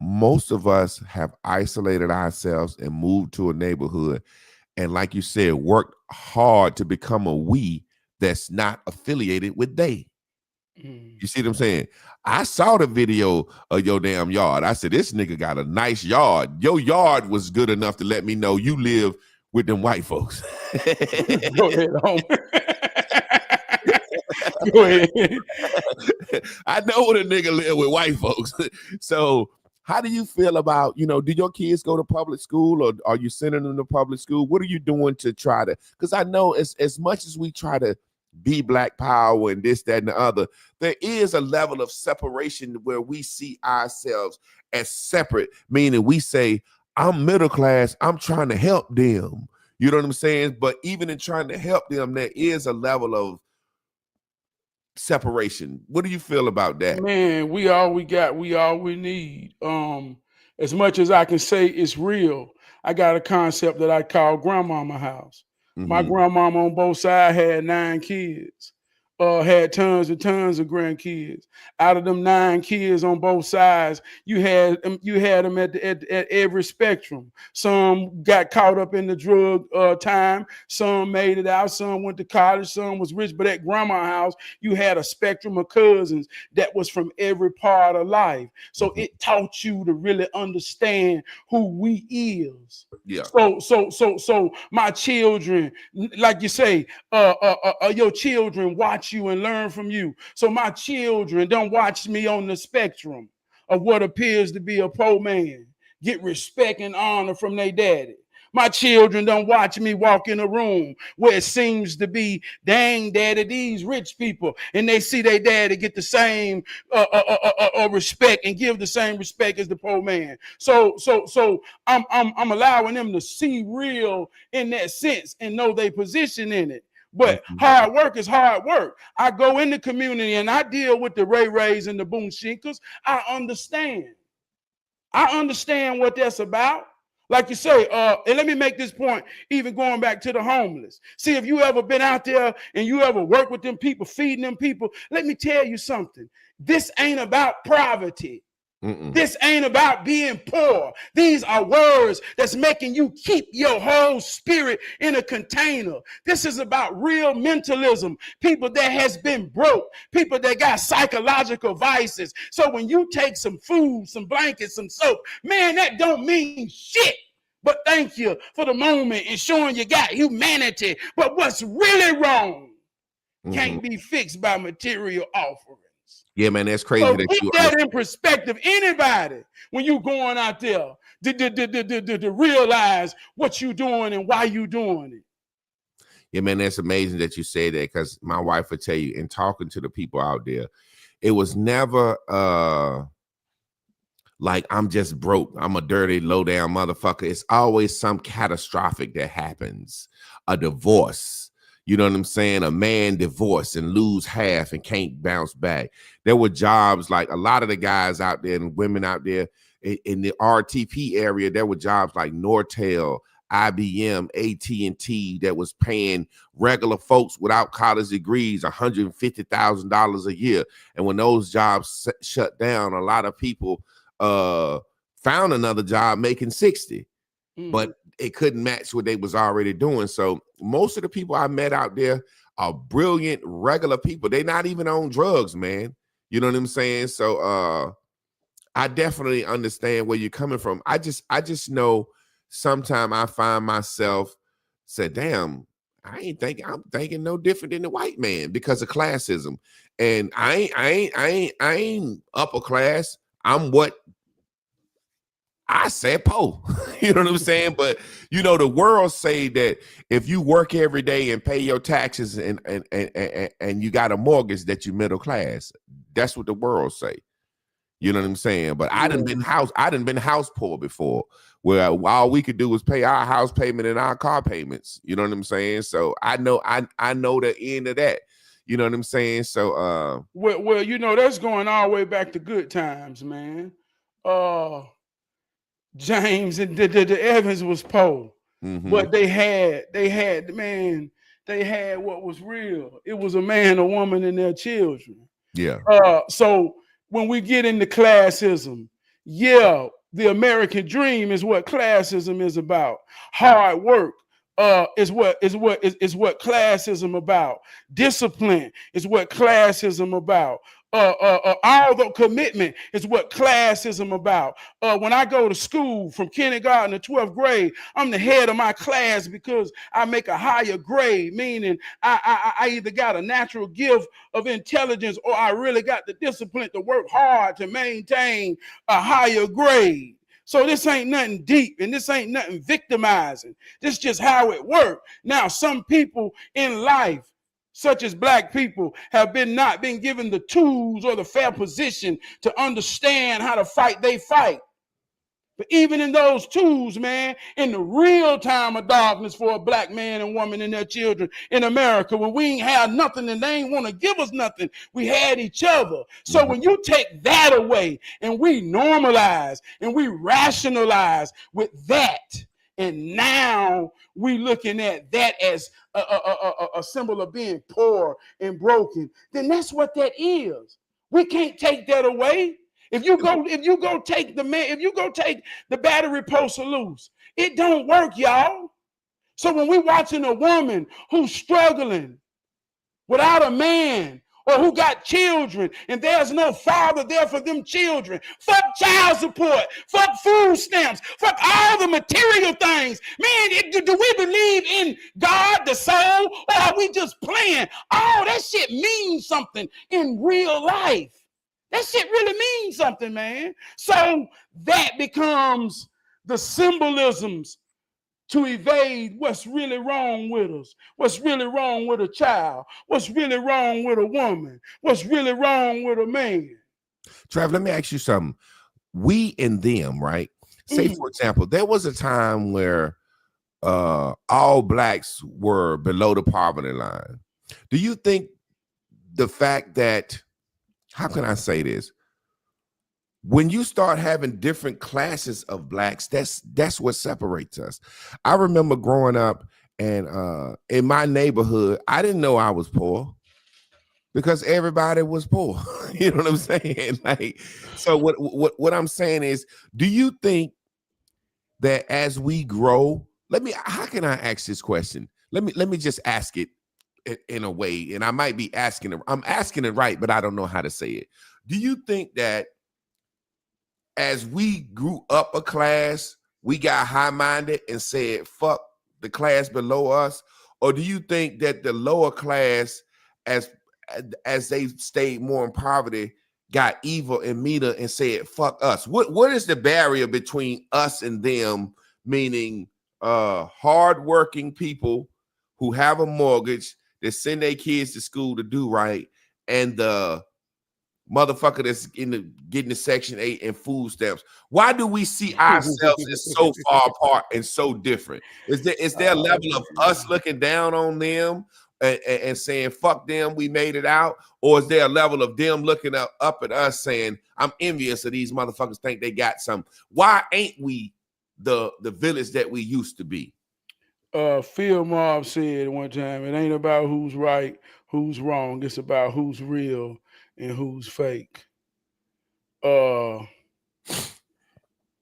most of us have isolated ourselves and moved to a neighborhood, and like you said, worked hard to become a we that's not affiliated with they. You see what I'm saying? I saw the video of your damn yard. I said, this nigga got a nice yard. Your yard was good enough to let me know you live with them white folks. Go ahead, home. Go ahead. I know what a nigga live with white folks. So how do you feel about, do your kids go to public school, or are you sending them to public school? What are you doing to try to, because I know as much as we try to be Black power and this, that, and the other, there is a level of separation where we see ourselves as separate, meaning we say, I'm middle class, I'm trying to help them. You know what I'm saying? But even in trying to help them, there is a level of separation. What do you feel about that? Man, we all we got, we all we need. As much as I can say it's real, I got a concept that I call grandmama house. My grandmama on both sides had 9 kids, had tons and tons of grandkids. Out of them 9 kids on both sides, you had them at every spectrum. Some got caught up in the drug time. Some made it out. Some went to college. Some was rich. But at grandma's house, you had a spectrum of cousins that was from every part of life. So it taught you to really understand who we is. Yeah. So my children, like you say, your children watch you and learn from you. So my children don't watch me on the spectrum of what appears to be a poor man. Get respect and honor from their daddy. My children don't watch me walk in a room where it seems to be, dang, daddy, these rich people, and they see their daddy get the same respect and give the same respect as the poor man. So I'm allowing them to see real in that sense and know their position in it. But hard work is hard work. I go in the community and I deal with the Ray Rays and the Boom Shinkers. I understand what that's about. Like you say, and let me make this point, even going back to the homeless. See, if you ever been out there and you ever worked with them people, feeding them people, let me tell you something. This ain't about poverty. This ain't about being poor. These are words that's making you keep your whole spirit in a container. This is about real mentalism. People that has been broke, people that got psychological vices. So when you take some food, some blankets, some soap, man, that don't mean shit. But thank you for the moment and showing you got humanity. But what's really wrong can't be fixed by material offerings. Yeah, man, that's crazy. So that put you that in perspective. Anybody, when you going out there to realize what you doing and why you doing it. Yeah, man, that's amazing that you say that, because my wife would tell you, in talking to the people out there, it was never like I'm just broke, I'm a dirty, low down motherfucker. It's always some catastrophic that happens. A divorce. You know what I'm saying? A man divorced and lose half and can't bounce back. There were jobs, like a lot of the guys out there and women out there in the RTP area, there were jobs like Nortel, IBM, AT&T that was paying regular folks without college degrees $150,000 a year. And when those jobs shut down, a lot of people found another job making 60, but it couldn't match what they was already doing. So most of the people I met out there are brilliant, regular people. They're not even on drugs, man. You know what I'm saying? So I definitely understand where you're coming from. I just know sometimes I find myself say, damn, I'm thinking no different than the white man because of classism. And I ain't upper class. I'm what I said po. You know what I'm saying? But the world say that if you work every day and pay your taxes and you got a mortgage, that you middle class. That's what the world say. You know what I'm saying? But I done been house poor before, where all we could do was pay our house payment and our car payments. You know what I'm saying? So I know the end of that. You know what I'm saying? So well, that's going all the way back to good times, man. James and the Evans was poor, but they had what was real. It was a man, a woman, and their children. Yeah. So when we get into classism, Yeah, the American dream is what classism is about. Hard work is what classism about. Discipline is what classism about. All the commitment is what classism about. When I go to school from kindergarten to 12th grade, I'm the head of my class because I make a higher grade, meaning I either got a natural gift of intelligence or I really got the discipline to work hard to maintain a higher grade. So this ain't nothing deep and this ain't nothing victimizing. This is just how it works. Now, some people in life, such as black people, have not been given the tools or the fair position to understand how to fight they fight. But even in those tools, man, in the real time of darkness for a black man and woman and their children in America, when we ain't had nothing and they ain't want to give us nothing, we had each other. So when you take that away and we normalize and we rationalize with that, and now we looking at that as a symbol of being poor and broken, then that's what that is. We can't take that away. If you go take the battery poster loose, it don't work, y'all. So when we watching a woman who's struggling without a man or who got children and there's no father there for them children, fuck child support, fuck food stamps, fuck all the material things. Man, do we believe in God, the soul, or are we just playing? Oh, that shit means something in real life. That shit really means something, man. So that becomes the symbolisms to evade what's really wrong with us, what's really wrong with a child, what's really wrong with a woman, what's really wrong with a man. Trav, let me ask you something. We and them, right? Say, for example, there was a time where all blacks were below the poverty line. Do you think the fact that, how can I say this? When you start having different classes of blacks, that's what separates us. I remember growing up and in my neighborhood, I didn't know I was poor because everybody was poor. You know what I'm saying? Like, so what I'm saying is, do you think that as we grow, how can I ask this question? Let me just ask it in a way, and I might be I'm asking it right, but I don't know how to say it. Do you think that as we grew up a class, we got high-minded and said, fuck the class below us? Or do you think that the lower class, as they stayed more in poverty, got evil and meaner and said, fuck us? What is the barrier between us and them, meaning hardworking people who have a mortgage, that send their kids to school to do right, and the motherfucker that's getting the Section 8 and food stamps? Why do we see ourselves as so far apart and so different? Is there a level of us looking down on them and saying, fuck them, we made it out? Or is there a level of them looking up at us saying, I'm envious of these motherfuckers, think they got something? Why ain't we the village that we used to be? Phil Mobb said one time, it ain't about who's right, who's wrong. It's about who's real and who's fake. Yeah,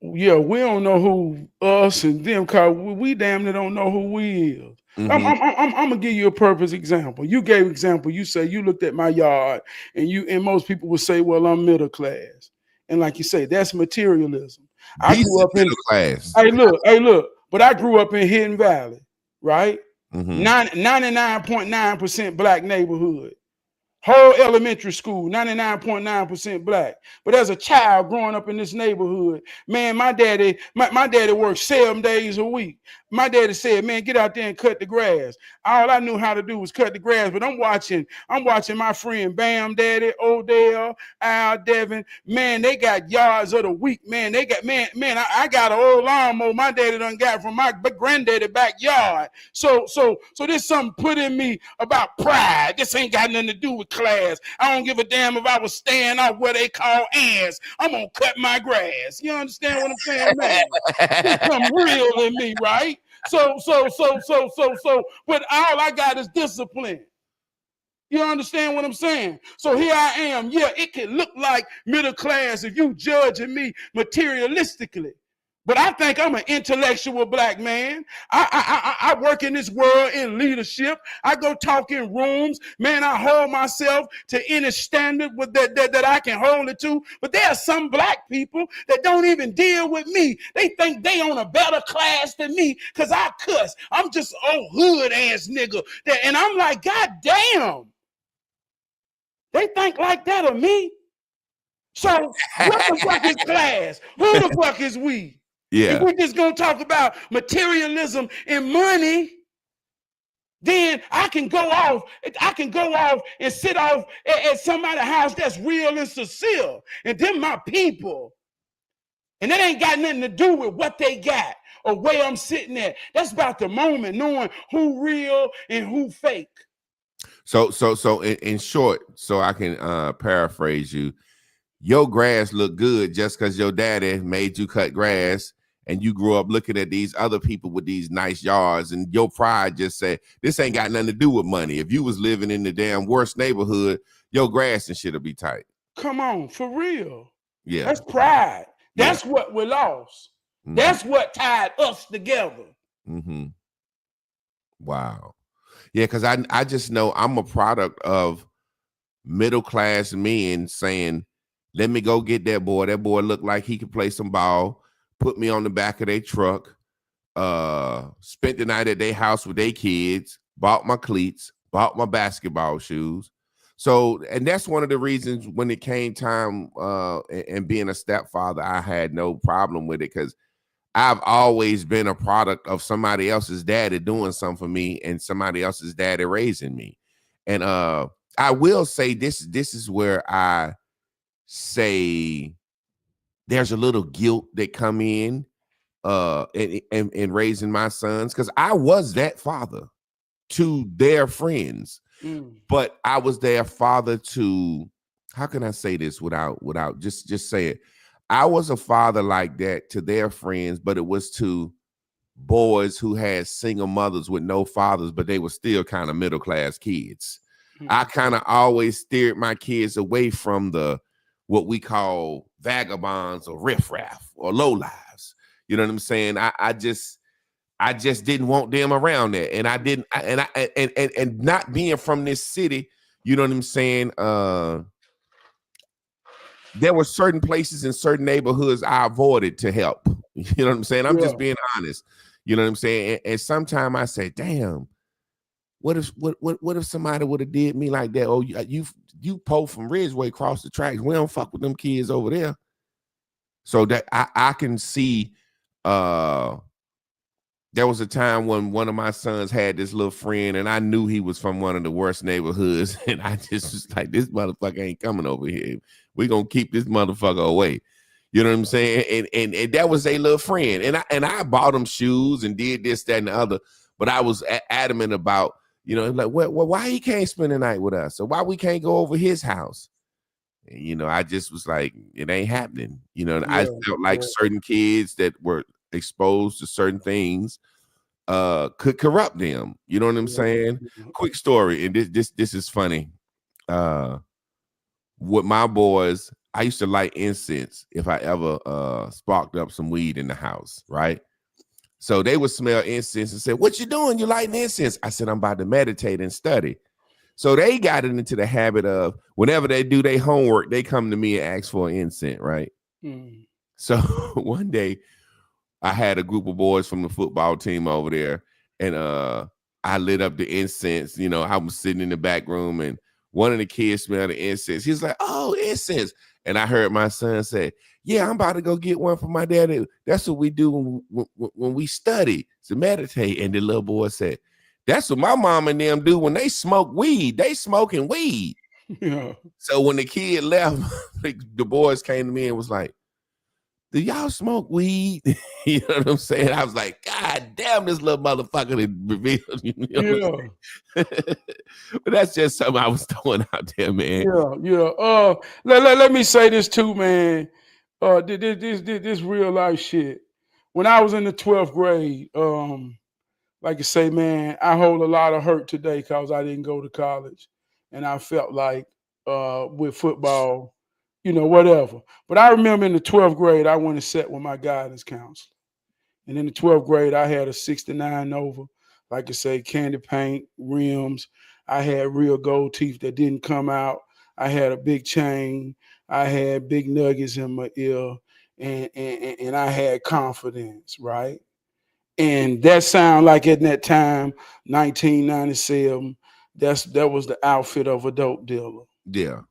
we don't know who us and them, cause we damn near don't know who we is. I'm gonna give you a perfect example. You gave example. You say you looked at my yard, and most people would say, "Well, I'm middle class," and like you say, that's materialism. I grew up in middle class. Hey, look. But I grew up in Hidden Valley, right? 99.9% black neighborhood. Whole elementary school, 99.9% black. But as a child growing up in this neighborhood, man, my daddy worked 7 days a week. My daddy said, man, get out there and cut the grass. All I knew how to do was cut the grass. But I'm watching my friend Bam Daddy, Odell, Al, Devin. Man, they got yards of the week. Man, they got I got an old lawnmower my daddy done got from my granddaddy backyard. So there's something put in me about pride. This ain't got nothing to do with class. I don't give a damn if I was staying out where they call ants. I'm gonna cut my grass. You understand what I'm saying, man? There's something real in me, right? So, but all I got is discipline. You understand what I'm saying? So here I am. Yeah, it can look like middle class if you judging me materialistically. But I think I'm an intellectual black man. I work in this world in leadership. I go talk in rooms. Man, I hold myself to any standard that I can hold it to. But there are some black people that don't even deal with me. They think they on a better class than me because I cuss. I'm just old hood ass nigga. And I'm like, God damn. They think like that of me. So what the fuck is class? Who the fuck is we? Yeah. If we're just gonna talk about materialism and money, then I can go off and sit off at somebody's house that's real and sincere. And then my people. And that ain't got nothing to do with what they got or where I'm sitting at. That's about the moment, knowing who real and who fake. So in short, so I can paraphrase you, your grass look good just because your daddy made you cut grass. And you grew up looking at these other people with these nice yards, and your pride just said, this ain't got nothing to do with money. If you was living in the damn worst neighborhood, your grass and shit'll be tight. Come on, for real. Yeah. That's pride. That's what we lost. Mm-hmm. That's what tied us together. Mm-hmm. Wow. Yeah, because I just know I'm a product of middle-class men saying, let me go get that boy. That boy looked like he could play some ball. Put me on the back of their truck, spent the night at their house with their kids, bought my cleats, bought my basketball shoes. So, and that's one of the reasons when it came time and being a stepfather, I had no problem with it because I've always been a product of somebody else's daddy doing something for me and somebody else's daddy raising me. And I will say this is where I say there's a little guilt that come in in raising my sons, because I was that father to their friends, but I was their father to, how can I say this without just say it? I was a father like that to their friends, but it was to boys who had single mothers with no fathers, but they were still kind of middle class kids. I kind of always steered my kids away from what we call vagabonds or riffraff or lowlives. You know what I'm saying? I just didn't want them around there. And I didn't, and not being from this city, you know what I'm saying? There were certain places in certain neighborhoods I avoided to help. You know what I'm saying? I'm just being honest. You know what I'm saying? And sometimes I say, damn, what if somebody would have did me like that? Oh, you pull from Ridgeway across the tracks. We don't fuck with them kids over there. So that I can see there was a time when one of my sons had this little friend, and I knew he was from one of the worst neighborhoods, and I just was like, this motherfucker ain't coming over here. We're gonna keep this motherfucker away. You know what I'm saying? And that was a little friend. And I bought him shoes and did this, that, and the other, but I was adamant about, you know, like, well, why he can't spend the night with us? Or why we can't go over his house? And, you know, I just was like, it ain't happening. You know, and I felt like certain kids that were exposed to certain things could corrupt them. You know what I'm saying? Quick story, and this is funny. With my boys, I used to light incense if I ever sparked up some weed in the house, right? So they would smell incense and say, what you doing? You lighting incense? I said, I'm about to meditate and study. So they got it into the habit of whenever they do their homework, they come to me and ask for an incense, right? So one day I had a group of boys from the football team over there, and I lit up the incense. You know, I was sitting in the back room, and one of the kids smelled the incense. He's like, oh, incense. And I heard my son say, yeah, I'm about to go get one for my daddy. That's what we do when we study, to meditate. And the little boy said, that's what my mom and them do when they smoke weed. They smoking weed. Yeah. So when the kid left, the boys came to me and was like, do y'all smoke weed? You know what I'm saying? I was like, God damn, this little motherfucker that revealed. You know but that's just something I was throwing out there, man. Yeah. Let me say this too, man. This real life shit. When I was in the 12th grade, like I say, man, I hold a lot of hurt today because I didn't go to college. and I felt like with football, whatever. But I remember in the 12th grade, I went and sat with my guidance counselor. And in the 12th grade, I had a 69 Nova, like I say, candy paint, rims. I had real gold teeth that didn't come out. I had a big chain. I had big nuggets in my ear. And I had confidence, right? And that sound like at that time, 1997, that was the outfit of a dope dealer. Yeah.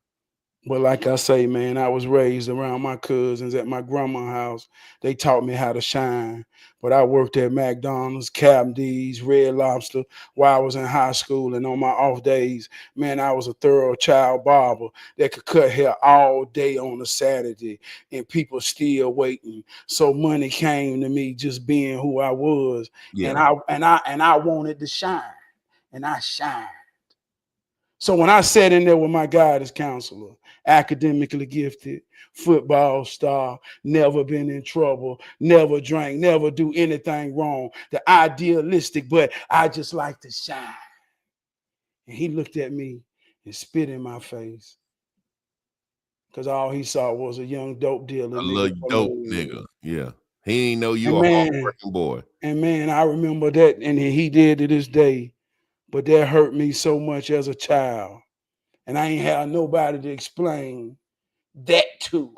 But like I say, man, I was raised around my cousins at my grandma's house. They taught me how to shine. But I worked at McDonald's, Captain D's, Red Lobster while I was in high school. And on my off days, man, I was a thorough child barber that could cut hair all day on a Saturday and people still waiting. So money came to me just being who I was. Yeah. And I wanted to shine. And I shined. So when I sat in there with my guidance counselor, academically gifted, football star, never been in trouble, never drank, never do anything wrong, the idealistic, but I just like to shine. And he looked at me and spit in my face because all he saw was a young dope dealer. A little dope nigga. Yeah. He ain't know you a hard-working boy. And man, I remember that, and he did to this day, but that hurt me so much as a child. And I ain't had nobody to explain that to.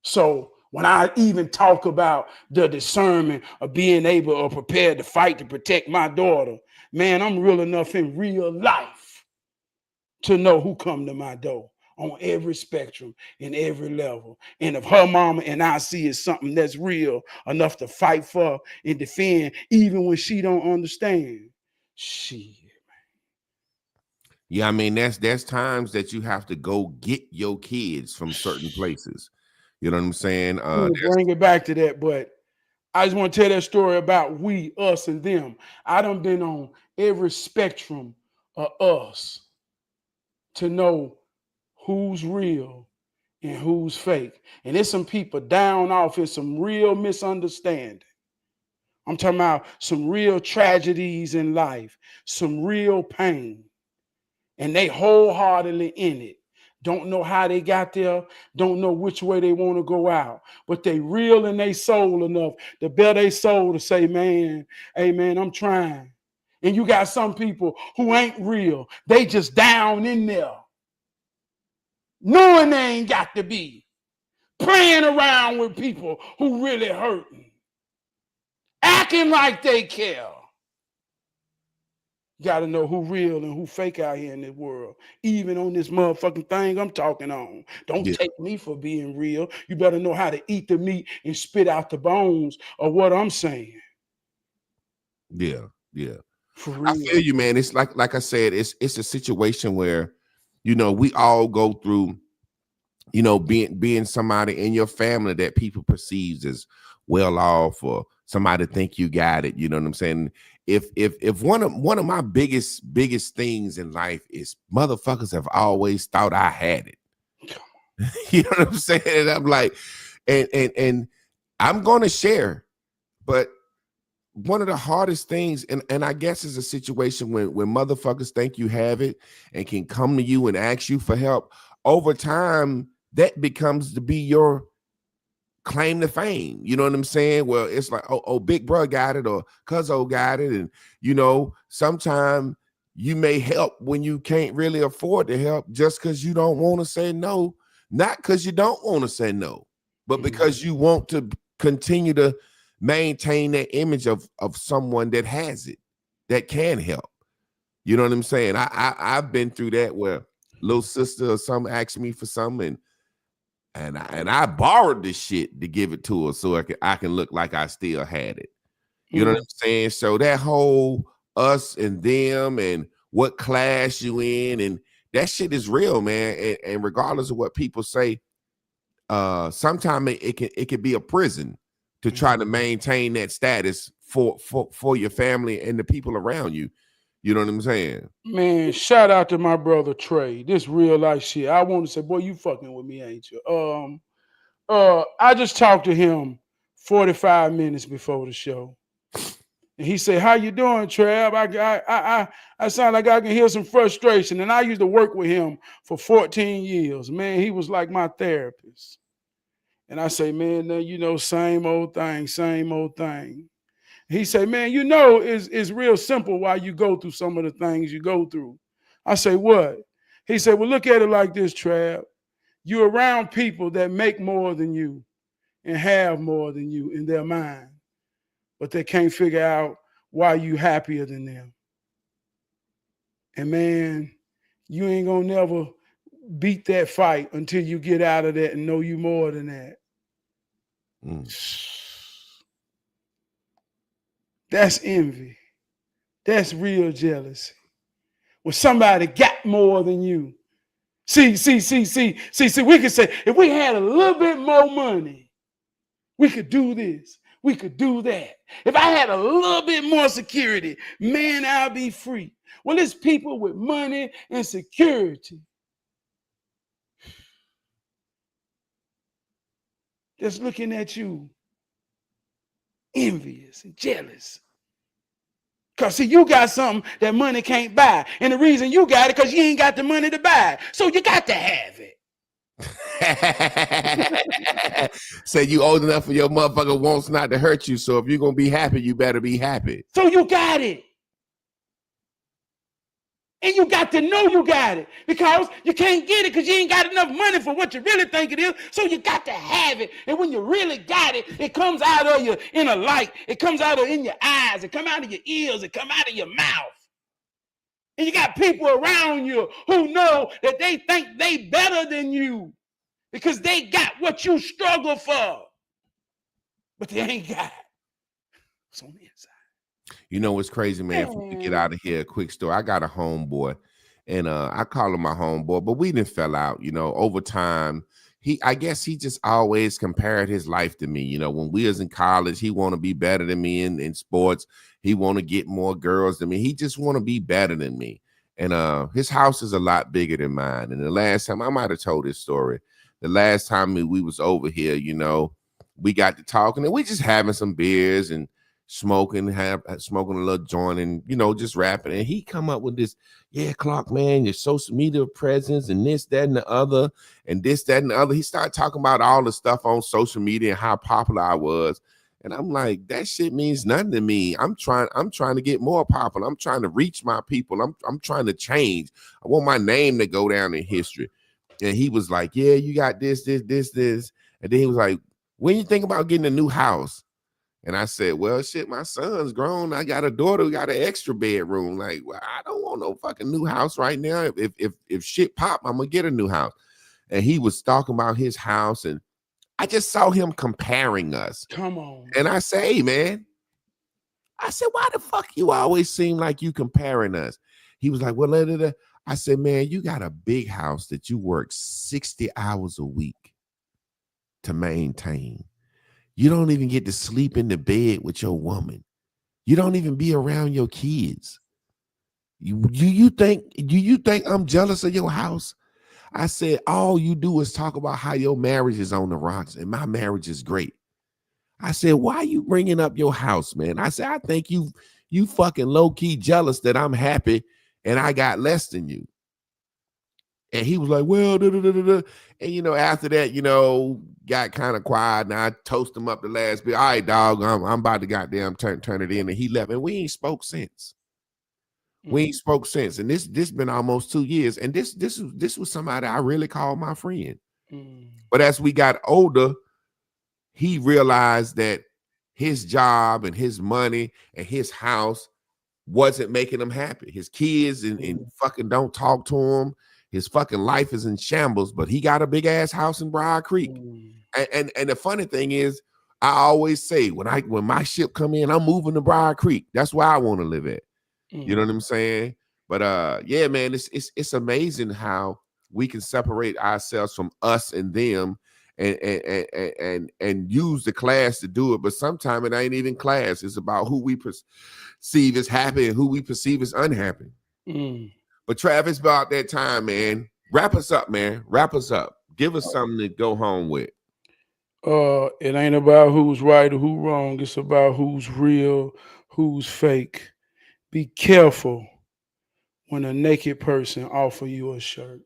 So when I even talk about the discernment of being able or prepared to fight to protect my daughter, man, I'm real enough in real life to know who come to my door on every spectrum, in every level. And if her mama and I see is something that's real enough to fight for and defend, even when she don't understand, shit. Yeah, I mean, there's times that you have to go get your kids from certain places. You know what I'm saying? Bring it back to that, but I just want to tell that story about we, us, and them. I done been on every spectrum of us to know who's real and who's fake. And there's some people down off in some real misunderstanding. I'm talking about some real tragedies in life, some real pain. And they wholeheartedly in it. Don't know how they got there, don't know which way they want to go out, but they real in their soul enough to bear their soul to say, man, hey man, I'm trying. And you got some people who ain't real. They just down in there, knowing they ain't got to be, playing around with people who really hurting, acting like they care. You got to know who real and who fake out here in this world. Even on this motherfucking thing I'm talking on. Don't take me for being real. You better know how to eat the meat and spit out the bones of what I'm saying. Yeah, yeah. For real. I feel you, man. It's like I said, it's a situation where, we all go through, being somebody in your family that people perceives as well off, or somebody think you got it. You know what I'm saying? If one of my biggest things in life is motherfuckers have always thought I had it. You know what I'm saying? And I'm like, and I'm gonna share, but one of the hardest things, and I guess is a situation when motherfuckers think you have it and can come to you and ask you for help. Over time, that becomes to be your claim to fame. You know what I'm saying? Well, it's like, oh, big bro got it, or cuzzo got it. And, sometimes you may help when you can't really afford to help just because you don't want to say no. Not because you don't want to say no, but because you want to continue to maintain that image of someone that has it, that can help. You know what I'm saying? I've been through that where little sister or something asked me for something, and I borrowed this shit to give it to her so I can look like I still had it. You know what I'm saying? So that whole us and them and what class you in, and that shit is real, man. And regardless of what people say, sometimes it can be a prison to try to maintain that status for your family and the people around you. You know what I'm saying? Man, shout out to my brother Trey. This real life shit. I want to say, boy, you fucking with me, ain't you? I just talked to him 45 minutes before the show. And he said, "How you doing, Trab? I sound like I can hear some frustration." And I used to work with him for 14 years. Man, he was like my therapist. And I say, "Man, same old thing, same old thing." He said, "Man, it's real simple why you go through some of the things you go through." I say, "What?" He said, "Well, look at it like this, Trab. You're around people that make more than you and have more than you in their mind, but they can't figure out why you happier than them. And man, you ain't gonna never beat that fight until you get out of that and know you more than that." That's envy. That's real jealousy. When somebody got more than you. See, we could say, if we had a little bit more money, we could do this, we could do that. If I had a little bit more security, man, I'll be free. Well, it's people with money and security that's looking at you envious and jealous. Because, see, you got something that money can't buy. And the reason you got it, because you ain't got the money to buy it. So you got to have it. Say you old enough for your motherfucker wants not to hurt you. So if you're going to be happy, you better be happy. So you got it. And you got to know you got it, because you can't get it because you ain't got enough money for what you really think it is. So you got to have it. And when you really got it, it comes out of you in a light. It comes out of in your eyes. It comes out of your ears. It comes out of your mouth. And you got people around you who know that they think they better than you because they got what you struggle for, but they ain't got it. It's on the inside. You know what's crazy, man? For me to get out of here, a quick story. I got a homeboy, and I call him my homeboy, but we didn't fell out. Over time, I guess he just always compared his life to me. When we was in college, he want to be better than me in sports. He want to get more girls than me. He just want to be better than me. And his house is a lot bigger than mine. And the last time, I might have told this story. The last time we was over here, we got to talking, and we just having some beers and smoking a little joint, and just rapping. And he come up with this, "Yeah, Clark, man, your social media presence and this, that, and the other, and this, that, and the other." He started talking about all the stuff on social media and how popular I was. And I'm like, that shit means nothing to me. I'm trying to get more popular. I'm trying to reach my people. I'm trying to change. I want my name to go down in history. And he was like, "Yeah, you got this. And then he was like, "When you think about getting a new house?" And I said, "Well, shit, my son's grown. I got a daughter who got an extra bedroom. Like, well, I don't want no fucking new house right now. If shit pop, I'm gonna get a new house." And he was talking about his house, and I just saw him comparing us. Come on. And I say, "Hey, man," I said, "Why the fuck you always seem like you comparing us?" He was like, "Well, I said, "Man, you got a big house that you work 60 hours a week to maintain. You don't even get to sleep in the bed with your woman. You don't even be around your kids. You think I'm jealous of your house?" I said, "All you do is talk about how your marriage is on the rocks and my marriage is great." I said, "Why are you bringing up your house, man?" I said, "I think you fucking low-key jealous that I'm happy and I got less than you." And he was like, "Well, da, da, da, da, da." And after that, got kind of quiet. And I toast him up the last bit. "All right, dog, I'm about to goddamn turn it in." And he left. And we ain't spoke since. We ain't spoke since. And this been almost 2 years. And this was somebody I really called my friend. But as we got older, he realized that his job and his money and his house wasn't making him happy. His kids and fucking don't talk to him. His fucking life is in shambles, but he got a big ass house in Briar Creek. And the funny thing is, I always say when my ship come in, I'm moving to Briar Creek. That's where I want to live at. You know what I'm saying? But yeah, man, it's amazing how we can separate ourselves from us and them and use the class to do it. But sometimes it ain't even class. It's about who we perceive as happy and who we perceive as unhappy. But Travis, about that time, man. Wrap us up, man. Wrap us up. Give us something to go home with. It ain't about who's right or who's wrong. It's about who's real, who's fake. Be careful when a naked person offer you a shirt.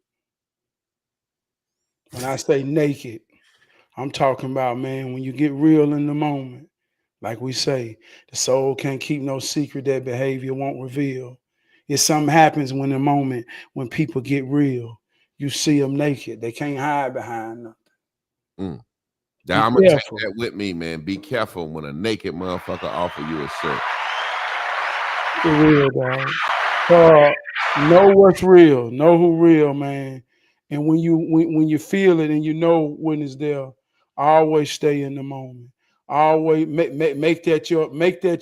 When I say naked, I'm talking about, man, when you get real in the moment. Like we say, the soul can't keep no secret that behavior won't reveal. If something happens when the moment when people get real, you see them naked. They can't hide behind nothing. Mm. Be Now, I'm gonna take careful. that with me, man. Be careful when a naked motherfucker offer you a shirt. For real, dog. Know what's real. Know who real, man. And when you feel it and you know when it's there, always stay in the moment. Always make that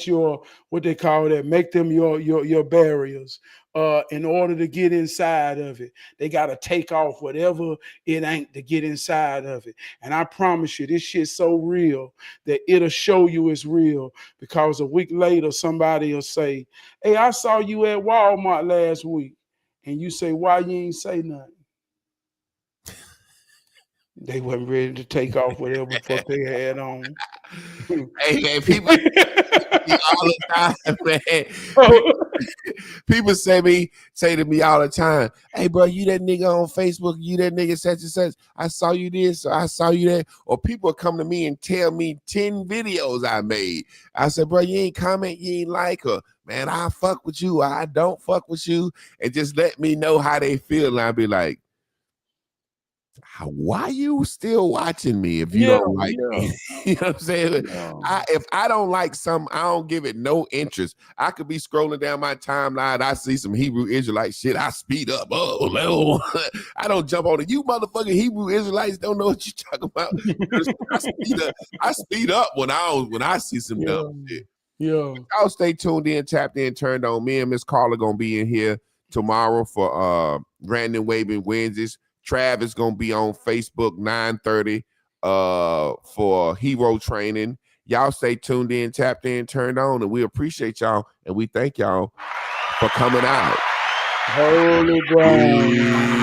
your what they call that. Make them your barriers. In order to get inside of it, they gotta take off whatever it ain't to get inside of it. And I promise you, this shit's so real that it'll show you it's real because a week later somebody will say, "Hey, I saw you at Walmart last week." And you say, "Why you ain't say nothing?" They wasn't ready to take off whatever fuck they had on. Hey, man, people all the time, man. People say to me all the time, "Hey, bro, you that nigga on Facebook, you that nigga such and such. I saw you this, or I saw you that." Or people come to me and tell me 10 videos I made. I said, "Bro, you ain't comment, you ain't like her. Man, I fuck with you, I don't fuck with you," and just let me know how they feel. And I'll be like, why you still watching me if you don't like me? You know what I'm saying? If I don't like something, I don't give it no interest. I could be scrolling down my timeline, I see some Hebrew Israelite shit, I speed up. Oh no, I don't jump on it. You motherfucking Hebrew Israelites don't know what you talking about. I speed up when I see some dumb shit. Yeah. Y'all stay tuned in, tapped in, turned on. Me and Miss Carla gonna be in here tomorrow for Brandon Waving Wednesdays. Trab is gonna be on Facebook 9:30 for hero training. Y'all stay tuned in, tapped in, turned on, and we appreciate y'all and we thank y'all for coming out. Holy ground.